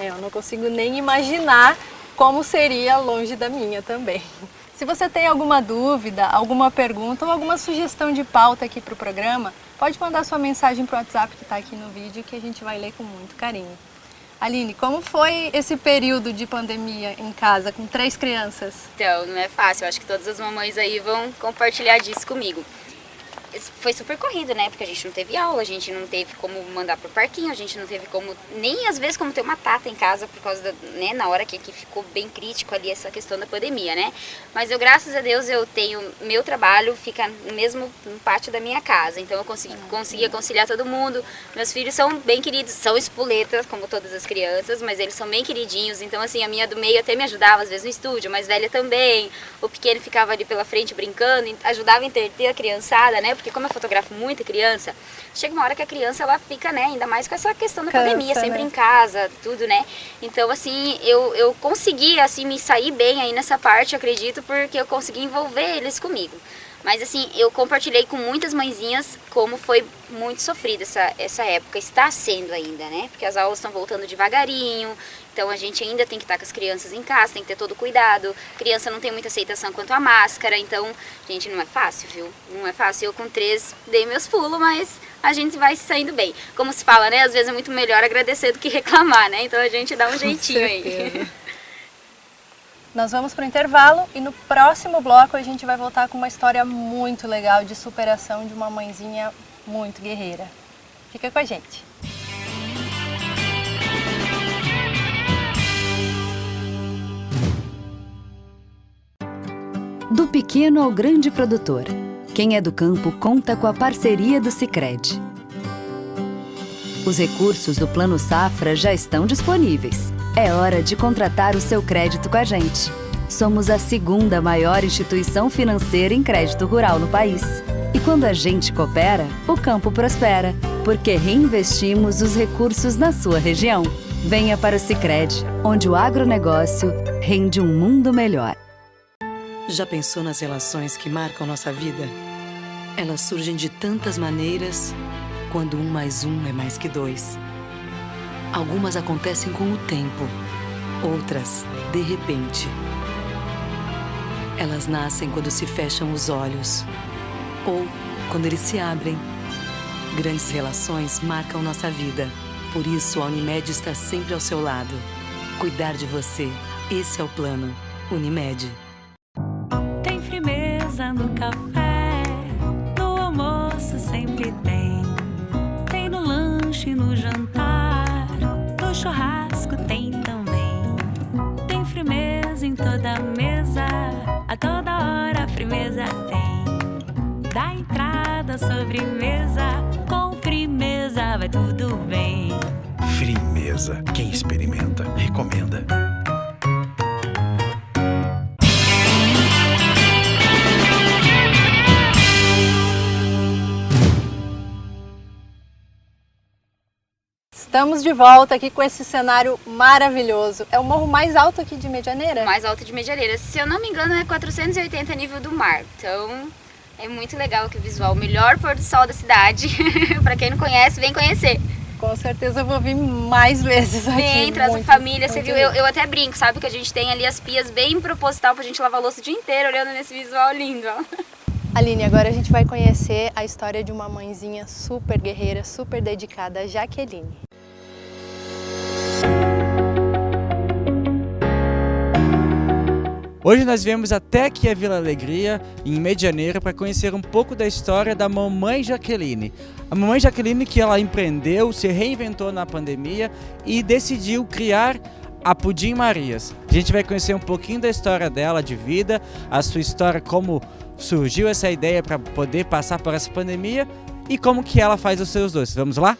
S1: Eu não consigo nem imaginar como seria longe da minha também. Se você tem alguma dúvida, alguma pergunta ou alguma sugestão de pauta aqui para o programa, pode mandar sua mensagem para o WhatsApp que está aqui no vídeo, que a gente vai ler com muito carinho. Aline, como foi esse período de pandemia em casa com 3 crianças?
S3: Então, não é fácil. Eu acho que todas as mamães aí vão compartilhar disso comigo. Foi super corrido, né? Porque a gente não teve aula, a gente não teve como mandar pro parquinho, a gente não teve como, nem às vezes como ter uma tata em casa, por causa da, né, na hora que ficou bem crítico ali essa questão da pandemia, né? Mas eu, graças a Deus, eu tenho, meu trabalho fica mesmo no pátio da minha casa, então eu consegui conciliar todo mundo. Meus filhos são bem queridos, são espoletas, como todas as crianças, mas eles são bem queridinhos, então assim, a minha do meio até me ajudava às vezes no estúdio, a mais velha também, o pequeno ficava ali pela frente brincando, ajudava a entreter a criançada, né? Porque como eu fotografo muita criança, chega uma hora que a criança ela fica, né, ainda mais com essa questão da pandemia, sempre em casa, tudo, né? Então, assim, eu consegui, assim, me sair bem aí nessa parte, acredito, porque eu consegui envolver eles comigo. Mas, assim, eu compartilhei com muitas mãezinhas como foi muito sofrida essa época. Está sendo ainda, né? Porque as aulas estão voltando devagarinho. Então, a gente ainda tem que estar com as crianças em casa, tem que ter todo cuidado. A criança não tem muita aceitação quanto à máscara. Então, gente, não é fácil, viu? Não é fácil. Eu com 3 dei meus pulos, mas a gente vai saindo bem. Como se fala, né? Às vezes é muito melhor agradecer do que reclamar, né? Então, a gente dá um jeitinho aí.
S1: Nós vamos para o intervalo e no próximo bloco a gente vai voltar com uma história muito legal de superação de uma mãezinha muito guerreira. Fica com a gente.
S5: Do pequeno ao grande produtor, quem é do campo conta com a parceria do Sicredi. Os recursos do Plano Safra já estão disponíveis. É hora de contratar o seu crédito com a gente. Somos a 2ª maior instituição financeira em crédito rural no país. E quando a gente coopera, o campo prospera, porque reinvestimos os recursos na sua região. Venha para o Sicredi, onde o agronegócio rende um mundo melhor.
S6: Já pensou nas relações que marcam nossa vida? Elas surgem de tantas maneiras, quando 1 mais 1 é mais que 2. Algumas acontecem com o tempo, outras, de repente. Elas nascem quando se fecham os olhos, ou quando eles se abrem. Grandes relações marcam nossa vida. Por isso, a Unimed está sempre ao seu lado. Cuidar de você, esse é o plano. Unimed.
S7: Tem firmeza no café, no almoço sempre tem. Tem no lanche, no jantar, no churrasco tem também. Tem firmeza em toda mesa, a toda hora a firmeza tem. Da entrada à sobremesa, com firmeza vai tudo bem.
S8: Firmeza, quem experimenta, recomenda.
S1: Estamos de volta aqui com esse cenário maravilhoso. É o morro mais alto aqui de Medianeira?
S3: O mais alto de Medianeira. Se eu não me engano, é 480 nível do mar. Então, É muito legal que o visual, o melhor pôr do sol da cidade. Para quem não conhece, vem conhecer.
S1: Com certeza eu vou vir mais vezes aqui.
S3: Vem, traz a família, você viu? Eu até brinco, sabe? Que a gente tem ali as pias bem proposital pra gente lavar a louça o dia inteiro olhando nesse visual lindo, ó.
S1: Aline, agora a gente vai conhecer a história de uma mãezinha super guerreira, super dedicada, a Jaqueline.
S14: Hoje nós viemos até aqui a Vila Alegria, em Medianeira, para conhecer um pouco da história da mamãe Jaqueline. A mamãe Jaqueline que ela empreendeu, se reinventou na pandemia e decidiu criar a Pudim Marias. A gente vai conhecer um pouquinho da história dela, de vida, a sua história, como surgiu essa ideia para poder passar por essa pandemia e como que ela faz os seus doces. Vamos lá?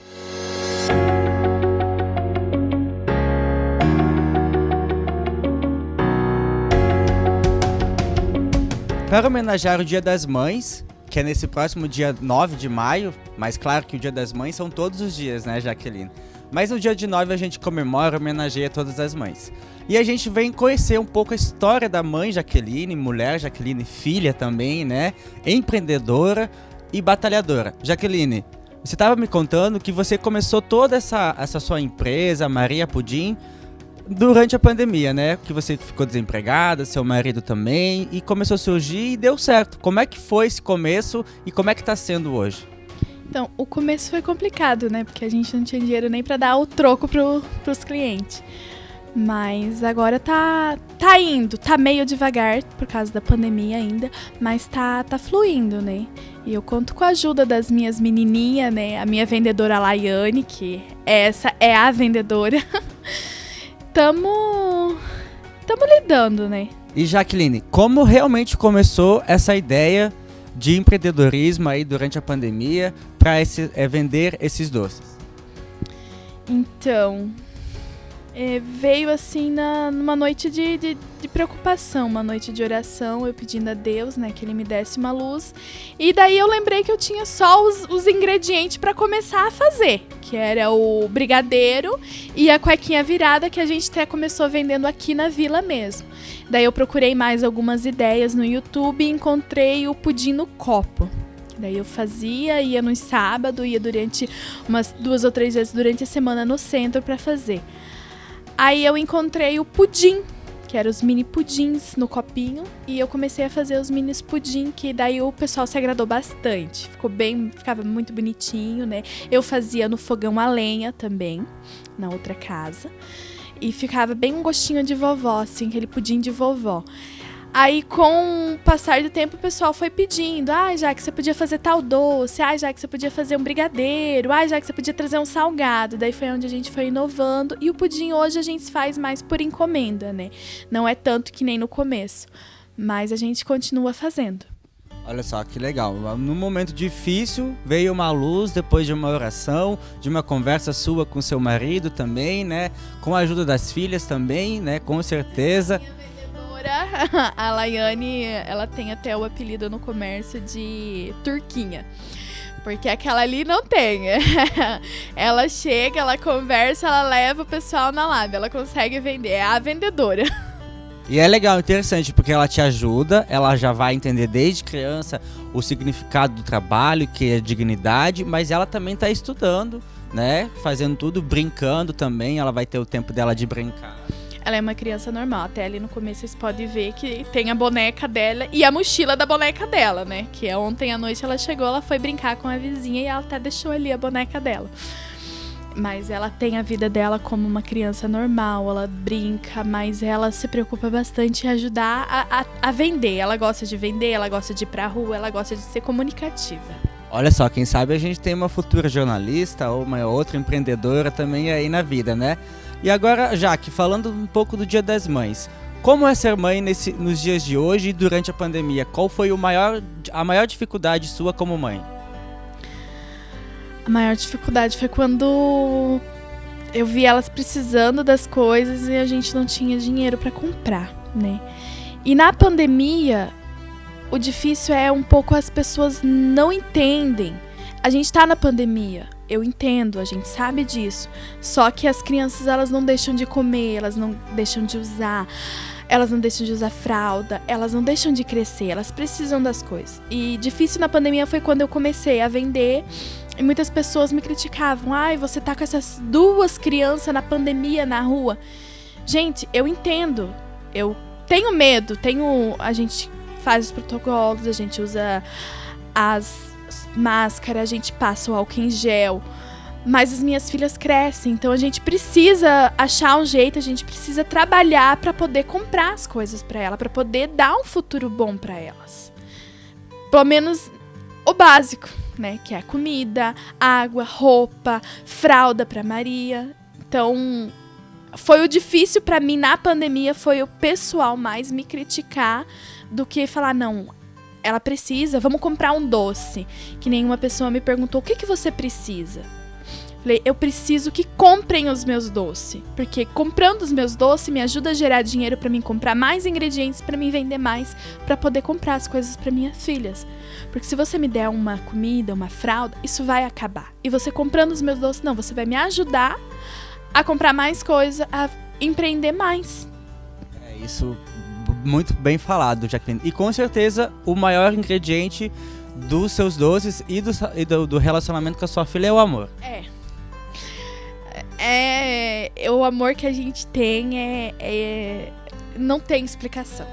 S14: Para homenagear o Dia das Mães, que é nesse próximo dia 9 de maio, mas claro que o Dia das Mães são todos os dias, né, Jaqueline? Mas no dia de 9 a gente comemora, homenageia todas as mães. E a gente vem conhecer um pouco a história da mãe Jaqueline, mulher Jaqueline, filha também, né? Empreendedora e batalhadora. Jaqueline, você estava me contando que você começou toda essa sua empresa, Maria Pudim, durante a pandemia, né? Que você ficou desempregada, seu marido também, e começou a surgir e deu certo. Como é que foi esse começo e como é que tá sendo hoje?
S15: Então, o começo foi complicado, né? Porque a gente não tinha dinheiro nem para dar o troco pros clientes. Mas agora tá indo, tá meio devagar por causa da pandemia ainda, mas tá fluindo, né? E eu conto com a ajuda das minhas menininhas, né? A minha vendedora Laiane, que essa é a vendedora. Tamo lidando, né?
S14: E Jaqueline, como realmente começou essa ideia de empreendedorismo aí durante a pandemia para vender esses doces?
S15: Então, veio assim numa noite de preocupação, uma noite de oração, eu pedindo a Deus, né, que Ele me desse uma luz. E daí eu lembrei que eu tinha só os ingredientes para começar a fazer, que era o brigadeiro e a cuequinha virada, que a gente até começou vendendo aqui na vila mesmo. Daí eu procurei mais algumas ideias no YouTube e encontrei o pudim no copo. Daí eu fazia, ia no sábado, ia durante umas 2 ou 3 vezes durante a semana no centro para fazer. Aí eu encontrei o pudim, que eram os mini pudins no copinho, e eu comecei a fazer os mini pudim, que daí o pessoal se agradou bastante. Ficava muito bonitinho, né? Eu fazia no fogão a lenha também, na outra casa, e ficava bem um gostinho de vovó, assim, aquele pudim de vovó. Aí, com o passar do tempo, o pessoal foi pedindo, já que você podia fazer tal doce, já que você podia fazer um brigadeiro, já que você podia trazer um salgado. Daí foi onde a gente foi inovando, e o pudim hoje a gente faz mais por encomenda, né? Não é tanto que nem no começo, mas a gente continua fazendo.
S14: Olha só que legal, num momento difícil veio uma luz depois de uma oração, de uma conversa sua com seu marido também, né? Com a ajuda das filhas também, né? Com certeza.
S15: A Laiane, ela tem até o apelido no comércio de Turquinha, porque aquela ali não tem. Ela chega, ela conversa, ela leva o pessoal na lábia, ela consegue vender, é a vendedora.
S14: E é legal, interessante, porque ela te ajuda, ela já vai entender desde criança o significado do trabalho, que é dignidade, mas ela também está estudando, né? Fazendo tudo, brincando também, ela vai ter o tempo dela de brincar.
S15: Ela é uma criança normal, até ali no começo vocês podem ver que tem a boneca dela e a mochila da boneca dela, né? Que ontem à noite ela chegou, ela foi brincar com a vizinha e ela até deixou ali a boneca dela. Mas ela tem a vida dela como uma criança normal, ela brinca, mas ela se preocupa bastante em ajudar a vender. Ela gosta de vender, ela gosta de ir pra rua, ela gosta de ser comunicativa.
S14: Olha só, quem sabe a gente tem uma futura jornalista ou uma outra empreendedora também aí na vida, né? E agora, Jaque, falando um pouco do Dia das Mães, como é ser mãe nos dias de hoje e durante a pandemia? Qual foi a maior dificuldade sua como mãe?
S15: A maior dificuldade foi quando eu vi elas precisando das coisas e a gente não tinha dinheiro para comprar, né? E na pandemia, o difícil é um pouco as pessoas não entendem. A gente tá na pandemia, eu entendo, a gente sabe disso. Só que as crianças, elas não deixam de comer, elas não deixam de usar. elas não deixam de usar fralda, elas não deixam de crescer, elas precisam das coisas. E difícil na pandemia foi quando eu comecei a vender e muitas pessoas me criticavam. Ai, você tá com essas 2 crianças na pandemia na rua. Gente, eu entendo, eu tenho medo, a gente faz os protocolos, a gente usa as máscaras, a gente passa o álcool em gel, mas as minhas filhas crescem, então a gente precisa achar um jeito, a gente precisa trabalhar para poder comprar as coisas para ela, para poder dar um futuro bom para elas. Pelo menos o básico, né, que é comida, água, roupa, fralda para Maria. Então, foi o difícil para mim na pandemia, foi o pessoal mais me criticar do que falar, não, ela precisa, vamos comprar um doce. Que nenhuma pessoa me perguntou, o que você precisa? Falei, eu preciso que comprem os meus doces, porque comprando os meus doces me ajuda a gerar dinheiro para mim comprar mais ingredientes, para mim vender mais, para poder comprar as coisas para minhas filhas. Porque se você me der uma comida, uma fralda, isso vai acabar. E você comprando os meus doces, não, você vai me ajudar a comprar mais coisa, a empreender mais.
S14: É isso, muito bem falado, Jaqueline. E com certeza o maior ingrediente dos seus doces e do relacionamento com a sua filha é o amor.
S15: O amor que a gente tem não tem explicação.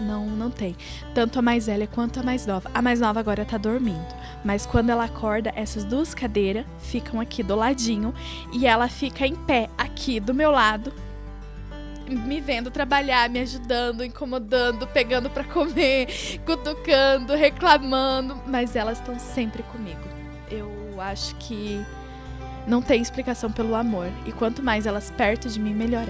S15: Não tem. Tanto a mais velha quanto a mais nova. A mais nova agora tá dormindo. Mas quando ela acorda, essas 2 cadeiras ficam aqui do ladinho. E ela fica em pé aqui do meu lado, me vendo trabalhar, me ajudando, incomodando, pegando pra comer, cutucando, reclamando. Mas elas estão sempre comigo. Eu acho que não tem explicação pelo amor. E quanto mais elas perto de mim, melhor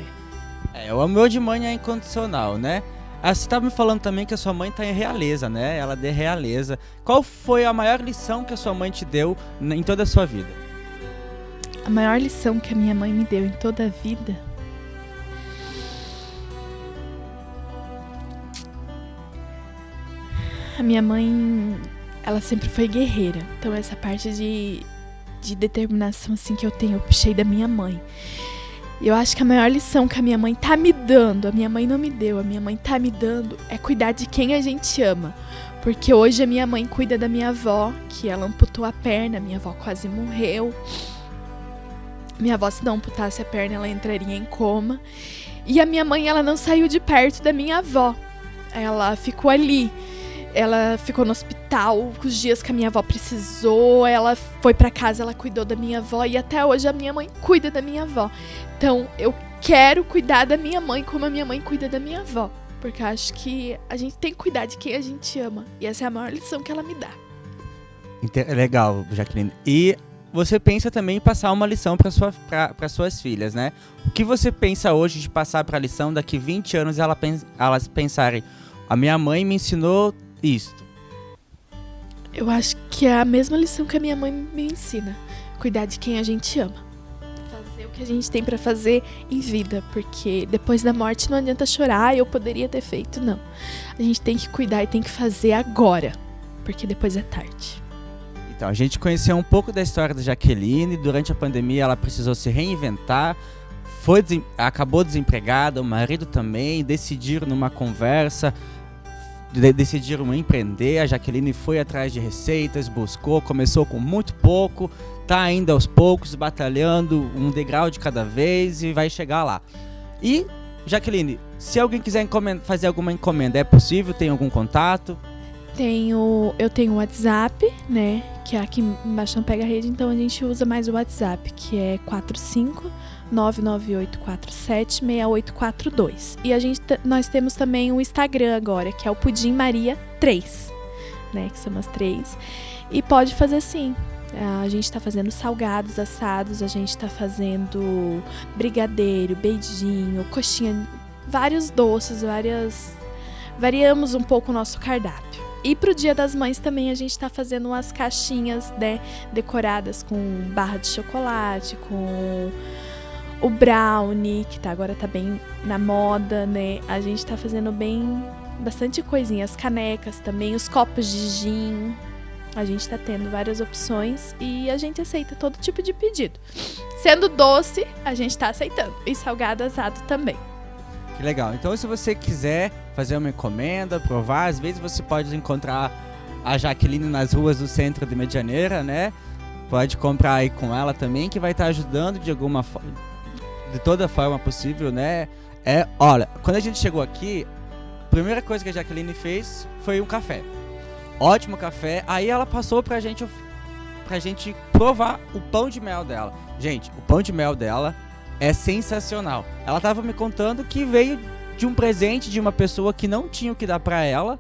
S15: é.
S14: O amor de mãe é incondicional, né? Você estava me falando também que a sua mãe está em realeza, né? Ela é de realeza. Qual foi a maior lição que a sua mãe te deu em toda a sua vida?
S15: A maior lição que a minha mãe me deu em toda a vida? A minha mãe, ela sempre foi guerreira. Então essa parte de determinação assim que eu tenho, eu puxei da minha mãe. Eu acho que a maior lição que a minha mãe tá me dando, a minha mãe não me deu, a minha mãe tá me dando, é cuidar de quem a gente ama. Porque hoje a minha mãe cuida da minha avó, que ela amputou a perna, minha avó quase morreu. Minha avó, se não amputasse a perna, ela entraria em coma. E a minha mãe, ela não saiu de perto da minha avó. Ela ficou ali. Ela ficou no hospital os dias que a minha avó precisou. Ela foi pra casa, ela cuidou da minha avó. E até hoje a minha mãe cuida da minha avó. Então, eu quero cuidar da minha mãe como a minha mãe cuida da minha avó. Porque eu acho que a gente tem que cuidar de quem a gente ama. E essa é a maior lição que ela me dá.
S14: Legal, Jaqueline. E você pensa também em passar uma lição para suas filhas, né? O que você pensa hoje de passar para a lição daqui 20 anos elas pensarem, a minha mãe me ensinou isto?
S15: Eu acho que é a mesma lição que a minha mãe me ensina. Cuidar de quem a gente ama. Fazer o que a gente tem pra fazer em vida. Porque depois da morte não adianta chorar, eu poderia ter feito, não. A gente tem que cuidar e tem que fazer agora. Porque depois é tarde.
S14: Então, a gente conheceu um pouco da história da Jaqueline. Durante a pandemia ela precisou se reinventar. Acabou desempregada, o marido também. Decidiram numa conversa, decidiram empreender. A Jaqueline foi atrás de receitas, buscou, começou com muito pouco, tá ainda aos poucos, batalhando um degrau de cada vez e vai chegar lá. E, Jaqueline, se alguém quiser fazer alguma encomenda, é possível? Tem algum contato?
S15: Eu tenho o WhatsApp, né, que aqui embaixo não pega rede, então a gente usa mais o WhatsApp, que é 45998476842. E nós temos também o Instagram agora, que é o Pudim Maria 3, né, que são as 3. E pode fazer sim. A gente tá fazendo salgados, assados, a gente tá fazendo brigadeiro, beijinho, coxinha, vários doces, variamos um pouco o nosso cardápio. E pro Dia das Mães também a gente tá fazendo umas caixinhas, né, decoradas com barra de chocolate, com o brownie, que agora tá bem na moda, né? A gente tá fazendo bastante coisinha, as canecas também, os copos de gin. A gente tá tendo várias opções e a gente aceita todo tipo de pedido. Sendo doce, a gente tá aceitando. E salgado, assado também.
S14: Que legal. Então, se você quiser fazer uma encomenda, provar, às vezes você pode encontrar a Jaqueline nas ruas do centro de Medianeira, né? Pode comprar aí com ela também, que vai estar ajudando de toda forma possível, né? Olha, quando a gente chegou aqui, a primeira coisa que a Jaqueline fez foi um café. Ótimo café. Aí ela passou pra gente provar o pão de mel dela. Gente, o pão de mel dela é sensacional. Ela estava me contando que veio de um presente de uma pessoa que não tinha o que dar para ela,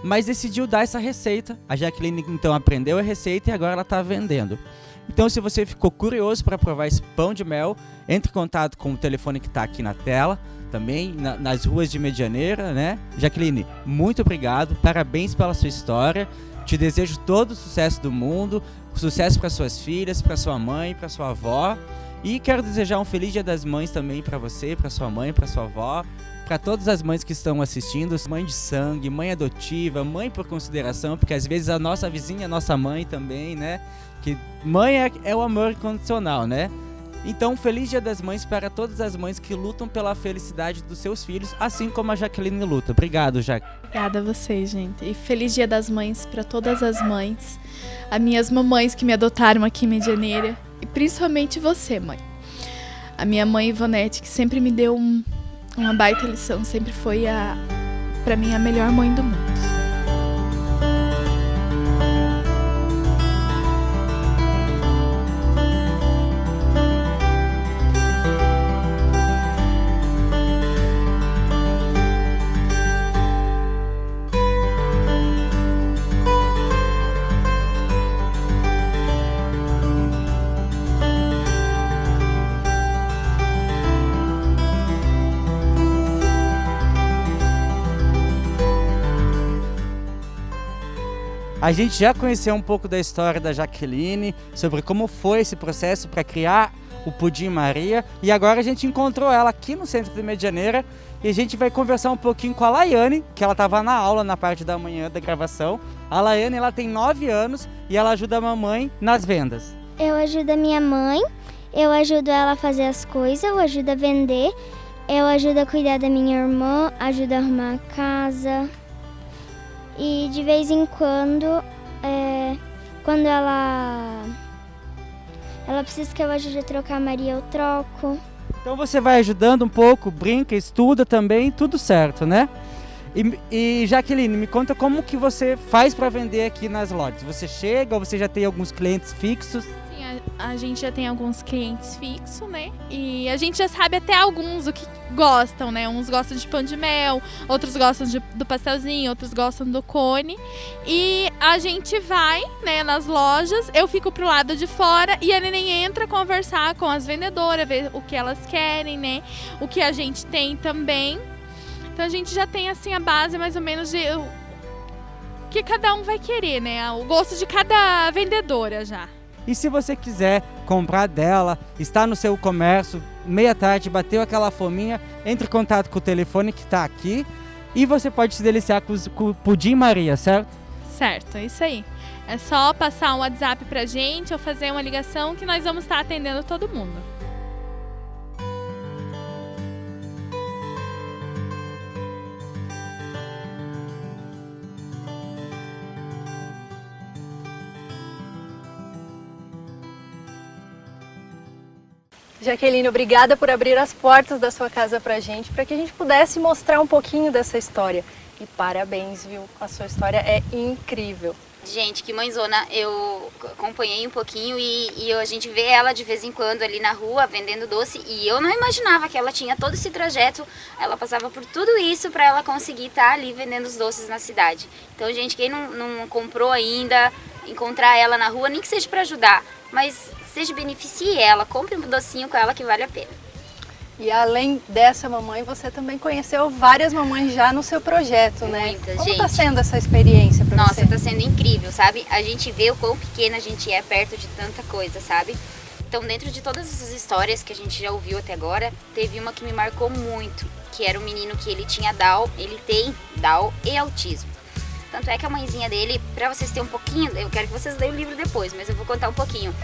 S14: mas decidiu dar essa receita. A Jaqueline então aprendeu a receita e agora ela está vendendo. Então, se você ficou curioso para provar esse pão de mel, entre em contato com o telefone que está aqui na tela, também nas ruas de Medianeira, né? Jaqueline, muito obrigado, parabéns pela sua história. Te desejo todo o sucesso do mundo, sucesso para suas filhas, para sua mãe, para sua avó. E quero desejar um feliz Dia das Mães também para você, para sua mãe, para sua avó, para todas as mães que estão assistindo, mãe de sangue, mãe adotiva, mãe por consideração, porque às vezes a nossa vizinha é nossa mãe também, né? Que mãe é o amor incondicional, né? Então, feliz Dia das Mães para todas as mães que lutam pela felicidade dos seus filhos, assim como a Jaqueline luta. Obrigado, Jaque.
S15: Obrigada a vocês, gente. E feliz Dia das Mães para todas as mães, as minhas mamães que me adotaram aqui em Medianeira, e principalmente você, mãe. A minha mãe Ivonete, que sempre me deu uma baita lição, sempre foi para mim a melhor mãe do mundo.
S14: A gente já conheceu um pouco da história da Jaqueline, sobre como foi esse processo para criar o Pudim Maria, e agora a gente encontrou ela aqui no centro de Medianeira e a gente vai conversar um pouquinho com a Laiane, que ela estava na aula na parte da manhã da gravação. A Laiane, ela tem 9 anos e ela ajuda a mamãe nas vendas.
S16: Eu ajudo a minha mãe, eu ajudo ela a fazer as coisas, eu ajudo a vender, eu ajudo a cuidar da minha irmã, ajudo a arrumar a casa. E de vez em quando, quando ela precisa que eu ajude a trocar a Maria, eu troco.
S14: Então você vai ajudando um pouco, brinca, estuda também, tudo certo, né? E Jaqueline, me conta como que você faz para vender aqui nas lojas. Você chega ou você já tem alguns clientes fixos?
S15: Sim, a gente já tem alguns clientes fixos, né? E a gente já sabe até alguns o que gostam, né? Uns gostam de pão de mel, outros gostam do pastelzinho, outros gostam do cone. E a gente vai, né, nas lojas, eu fico pro lado de fora e a neném entra conversar com as vendedoras, ver o que elas querem, né? O que a gente tem também. Então a gente já tem assim a base mais ou menos de o que cada um vai querer, né? O gosto de cada vendedora já.
S14: E se você quiser comprar dela, está no seu comércio, meia tarde, bateu aquela fominha, entre em contato com o telefone que está aqui e você pode se deliciar com o Pudim Maria, certo?
S15: Certo, é isso aí. É só passar um WhatsApp pra gente ou fazer uma ligação que nós vamos estar atendendo todo mundo.
S1: Jaqueline, obrigada por abrir as portas da sua casa pra gente, para que a gente pudesse mostrar um pouquinho dessa história. E parabéns, viu? A sua história é incrível.
S3: Gente, que mãezona, eu acompanhei um pouquinho e a gente vê ela de vez em quando ali na rua vendendo doce e eu não imaginava que ela tinha todo esse trajeto, ela passava por tudo isso para ela conseguir estar ali vendendo os doces na cidade. Então, gente, quem não comprou ainda, encontrar ela na rua, nem que seja para ajudar, mas seja beneficie ela, compre um docinho com ela que vale a pena.
S1: E além dessa mamãe, você também conheceu várias mamães já no seu projeto, né?
S3: Muitas,
S1: Como
S3: gente.
S1: tá sendo essa experiência pra você?
S3: Nossa, tá sendo incrível, sabe? A gente vê o quão pequena a gente é perto de tanta coisa, sabe? Então, dentro de todas essas histórias que a gente já ouviu até agora, teve uma que me marcou muito, que era um menino que ele tinha Down, ele tem Down e autismo. Tanto é que a mãezinha dele, pra vocês terem um pouquinho, eu quero que vocês leiam o livro depois, mas eu vou contar um pouquinho.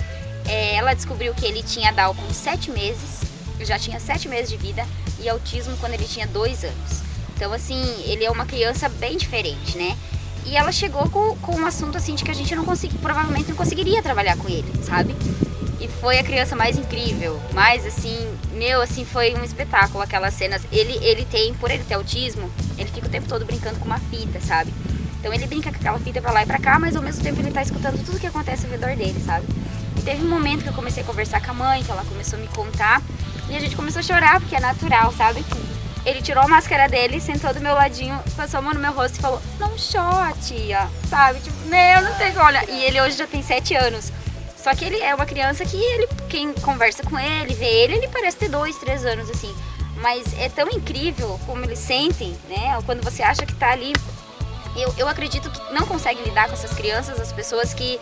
S3: Ela descobriu que ele tinha Down com 7 meses, já tinha 7 meses de vida e autismo quando ele tinha 2 anos. Então, assim, ele é uma criança bem diferente, né? E ela chegou com um assunto, assim, de que a gente provavelmente não conseguiria trabalhar com ele, sabe? E foi a criança mais incrível, mas, assim, foi um espetáculo aquelas cenas. Por ele ter autismo, ele fica o tempo todo brincando com uma fita, sabe? Então ele brinca com aquela fita pra lá e pra cá, mas ao mesmo tempo ele tá escutando tudo que acontece ao redor dele, sabe? E teve um momento que eu comecei a conversar com a mãe, que ela começou a me contar, e a gente começou a chorar, porque é natural, sabe? Ele tirou a máscara dele, sentou do meu ladinho, passou a mão no meu rosto e falou, não chora, tia, sabe? Tipo, não tem como, olha. E ele hoje já tem 7 anos. Só que ele é uma criança que quem conversa com ele, vê ele parece ter 2, 3 anos, assim. Mas é tão incrível como eles sentem, né? Quando você acha que tá ali. Eu acredito que não conseguem lidar com essas crianças, as pessoas que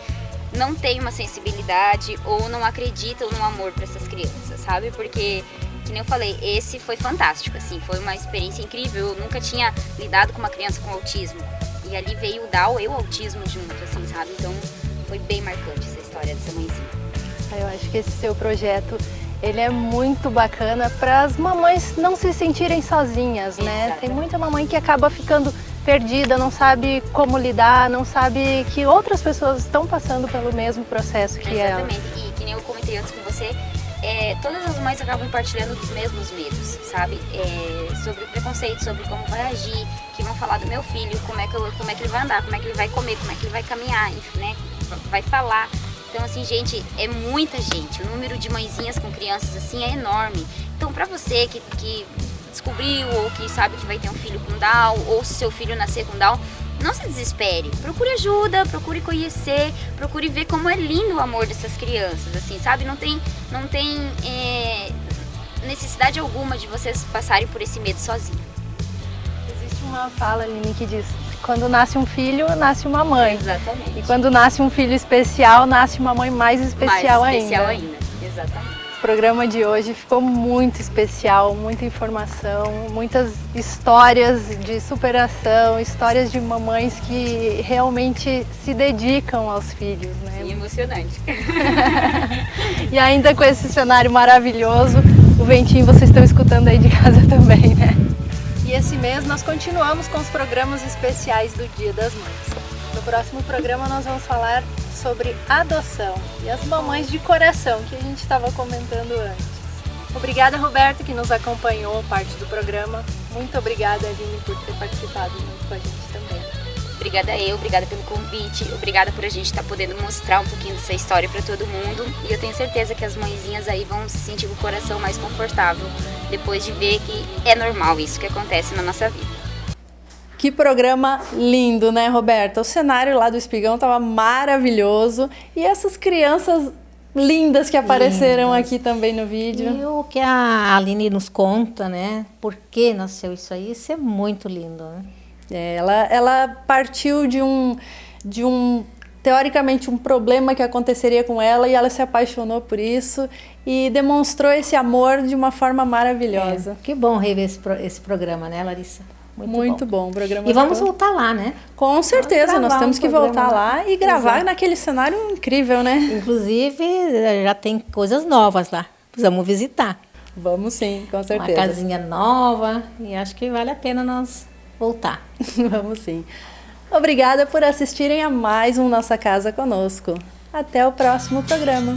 S3: não têm uma sensibilidade ou não acreditam no amor para essas crianças, sabe? Porque, que nem eu falei, esse foi fantástico, assim, foi uma experiência incrível. Eu nunca tinha lidado com uma criança com autismo. E ali veio o Down e o autismo junto, assim, sabe? Então, foi bem marcante essa história dessa mãezinha.
S1: Eu acho que esse seu projeto, ele é muito bacana para as mamães não se sentirem sozinhas, né?
S3: Exatamente.
S1: Tem muita mamãe que acaba ficando perdida, não sabe como lidar, não sabe que outras pessoas estão passando pelo mesmo processo que ela.
S3: Exatamente, e que nem eu comentei antes com você, todas as mães acabam compartilhando dos mesmos medos, sabe? Sobre o preconceito, sobre como vai agir, que vão falar do meu filho, como é que ele vai andar, como é que ele vai comer, como é que ele vai caminhar, enfim, né? Vai falar. Então, assim, gente, é muita gente. O número de mãezinhas com crianças, assim, é enorme. Então, pra você que descobriu ou que sabe que vai ter um filho com Down, ou se seu filho nascer com Down, não se desespere. Procure ajuda, procure conhecer, procure ver como é lindo o amor dessas crianças, assim, sabe? Não tem necessidade alguma de vocês passarem por esse medo sozinho.
S1: Existe uma fala, Aline, que diz: quando nasce um filho, nasce uma mãe.
S3: Exatamente.
S1: E quando nasce um filho especial, nasce uma mãe mais especial ainda.
S3: Exatamente.
S1: O programa de hoje ficou muito especial, muita informação, muitas histórias de superação, histórias de mamães que realmente se dedicam aos filhos, né?
S3: Sim, emocionante.
S1: E ainda com esse cenário maravilhoso, o ventinho vocês estão escutando aí de casa também, né? E esse mês nós continuamos com os programas especiais do Dia das Mães. No próximo programa nós vamos falar sobre adoção e as mamães de coração que a gente estava comentando antes. Obrigada, Roberto, que nos acompanhou parte do programa. Muito obrigada, Aline, por ter participado junto com a gente também.
S3: Obrigada pelo convite, obrigada por a gente estar podendo mostrar um pouquinho dessa história para todo mundo. E eu tenho certeza que as mãezinhas aí vão se sentir com o coração mais confortável depois de ver que é normal isso que acontece na nossa vida.
S1: Que programa lindo, né, Roberta? O cenário lá do Espigão estava maravilhoso e essas crianças lindas que apareceram aqui também no vídeo.
S2: E o que a Aline nos conta, né? Por que nasceu isso aí? Isso é muito lindo, né?
S1: Ela partiu de um teoricamente um problema que aconteceria com ela e ela se apaixonou por isso e demonstrou esse amor de uma forma maravilhosa.
S2: Que bom rever esse programa, né, Larissa?
S1: Muito bom o programa.
S2: E vamos voltar lá, né?
S1: Com certeza, nós temos que voltar lá e gravar naquele cenário incrível, né?
S2: Inclusive, já tem coisas novas lá. Precisamos visitar.
S1: Vamos sim, com certeza.
S2: Uma casinha nova e acho que vale a pena nós voltar.
S1: Vamos sim. Obrigada por assistirem a mais um Nossa Casa Conosco. Até o próximo programa.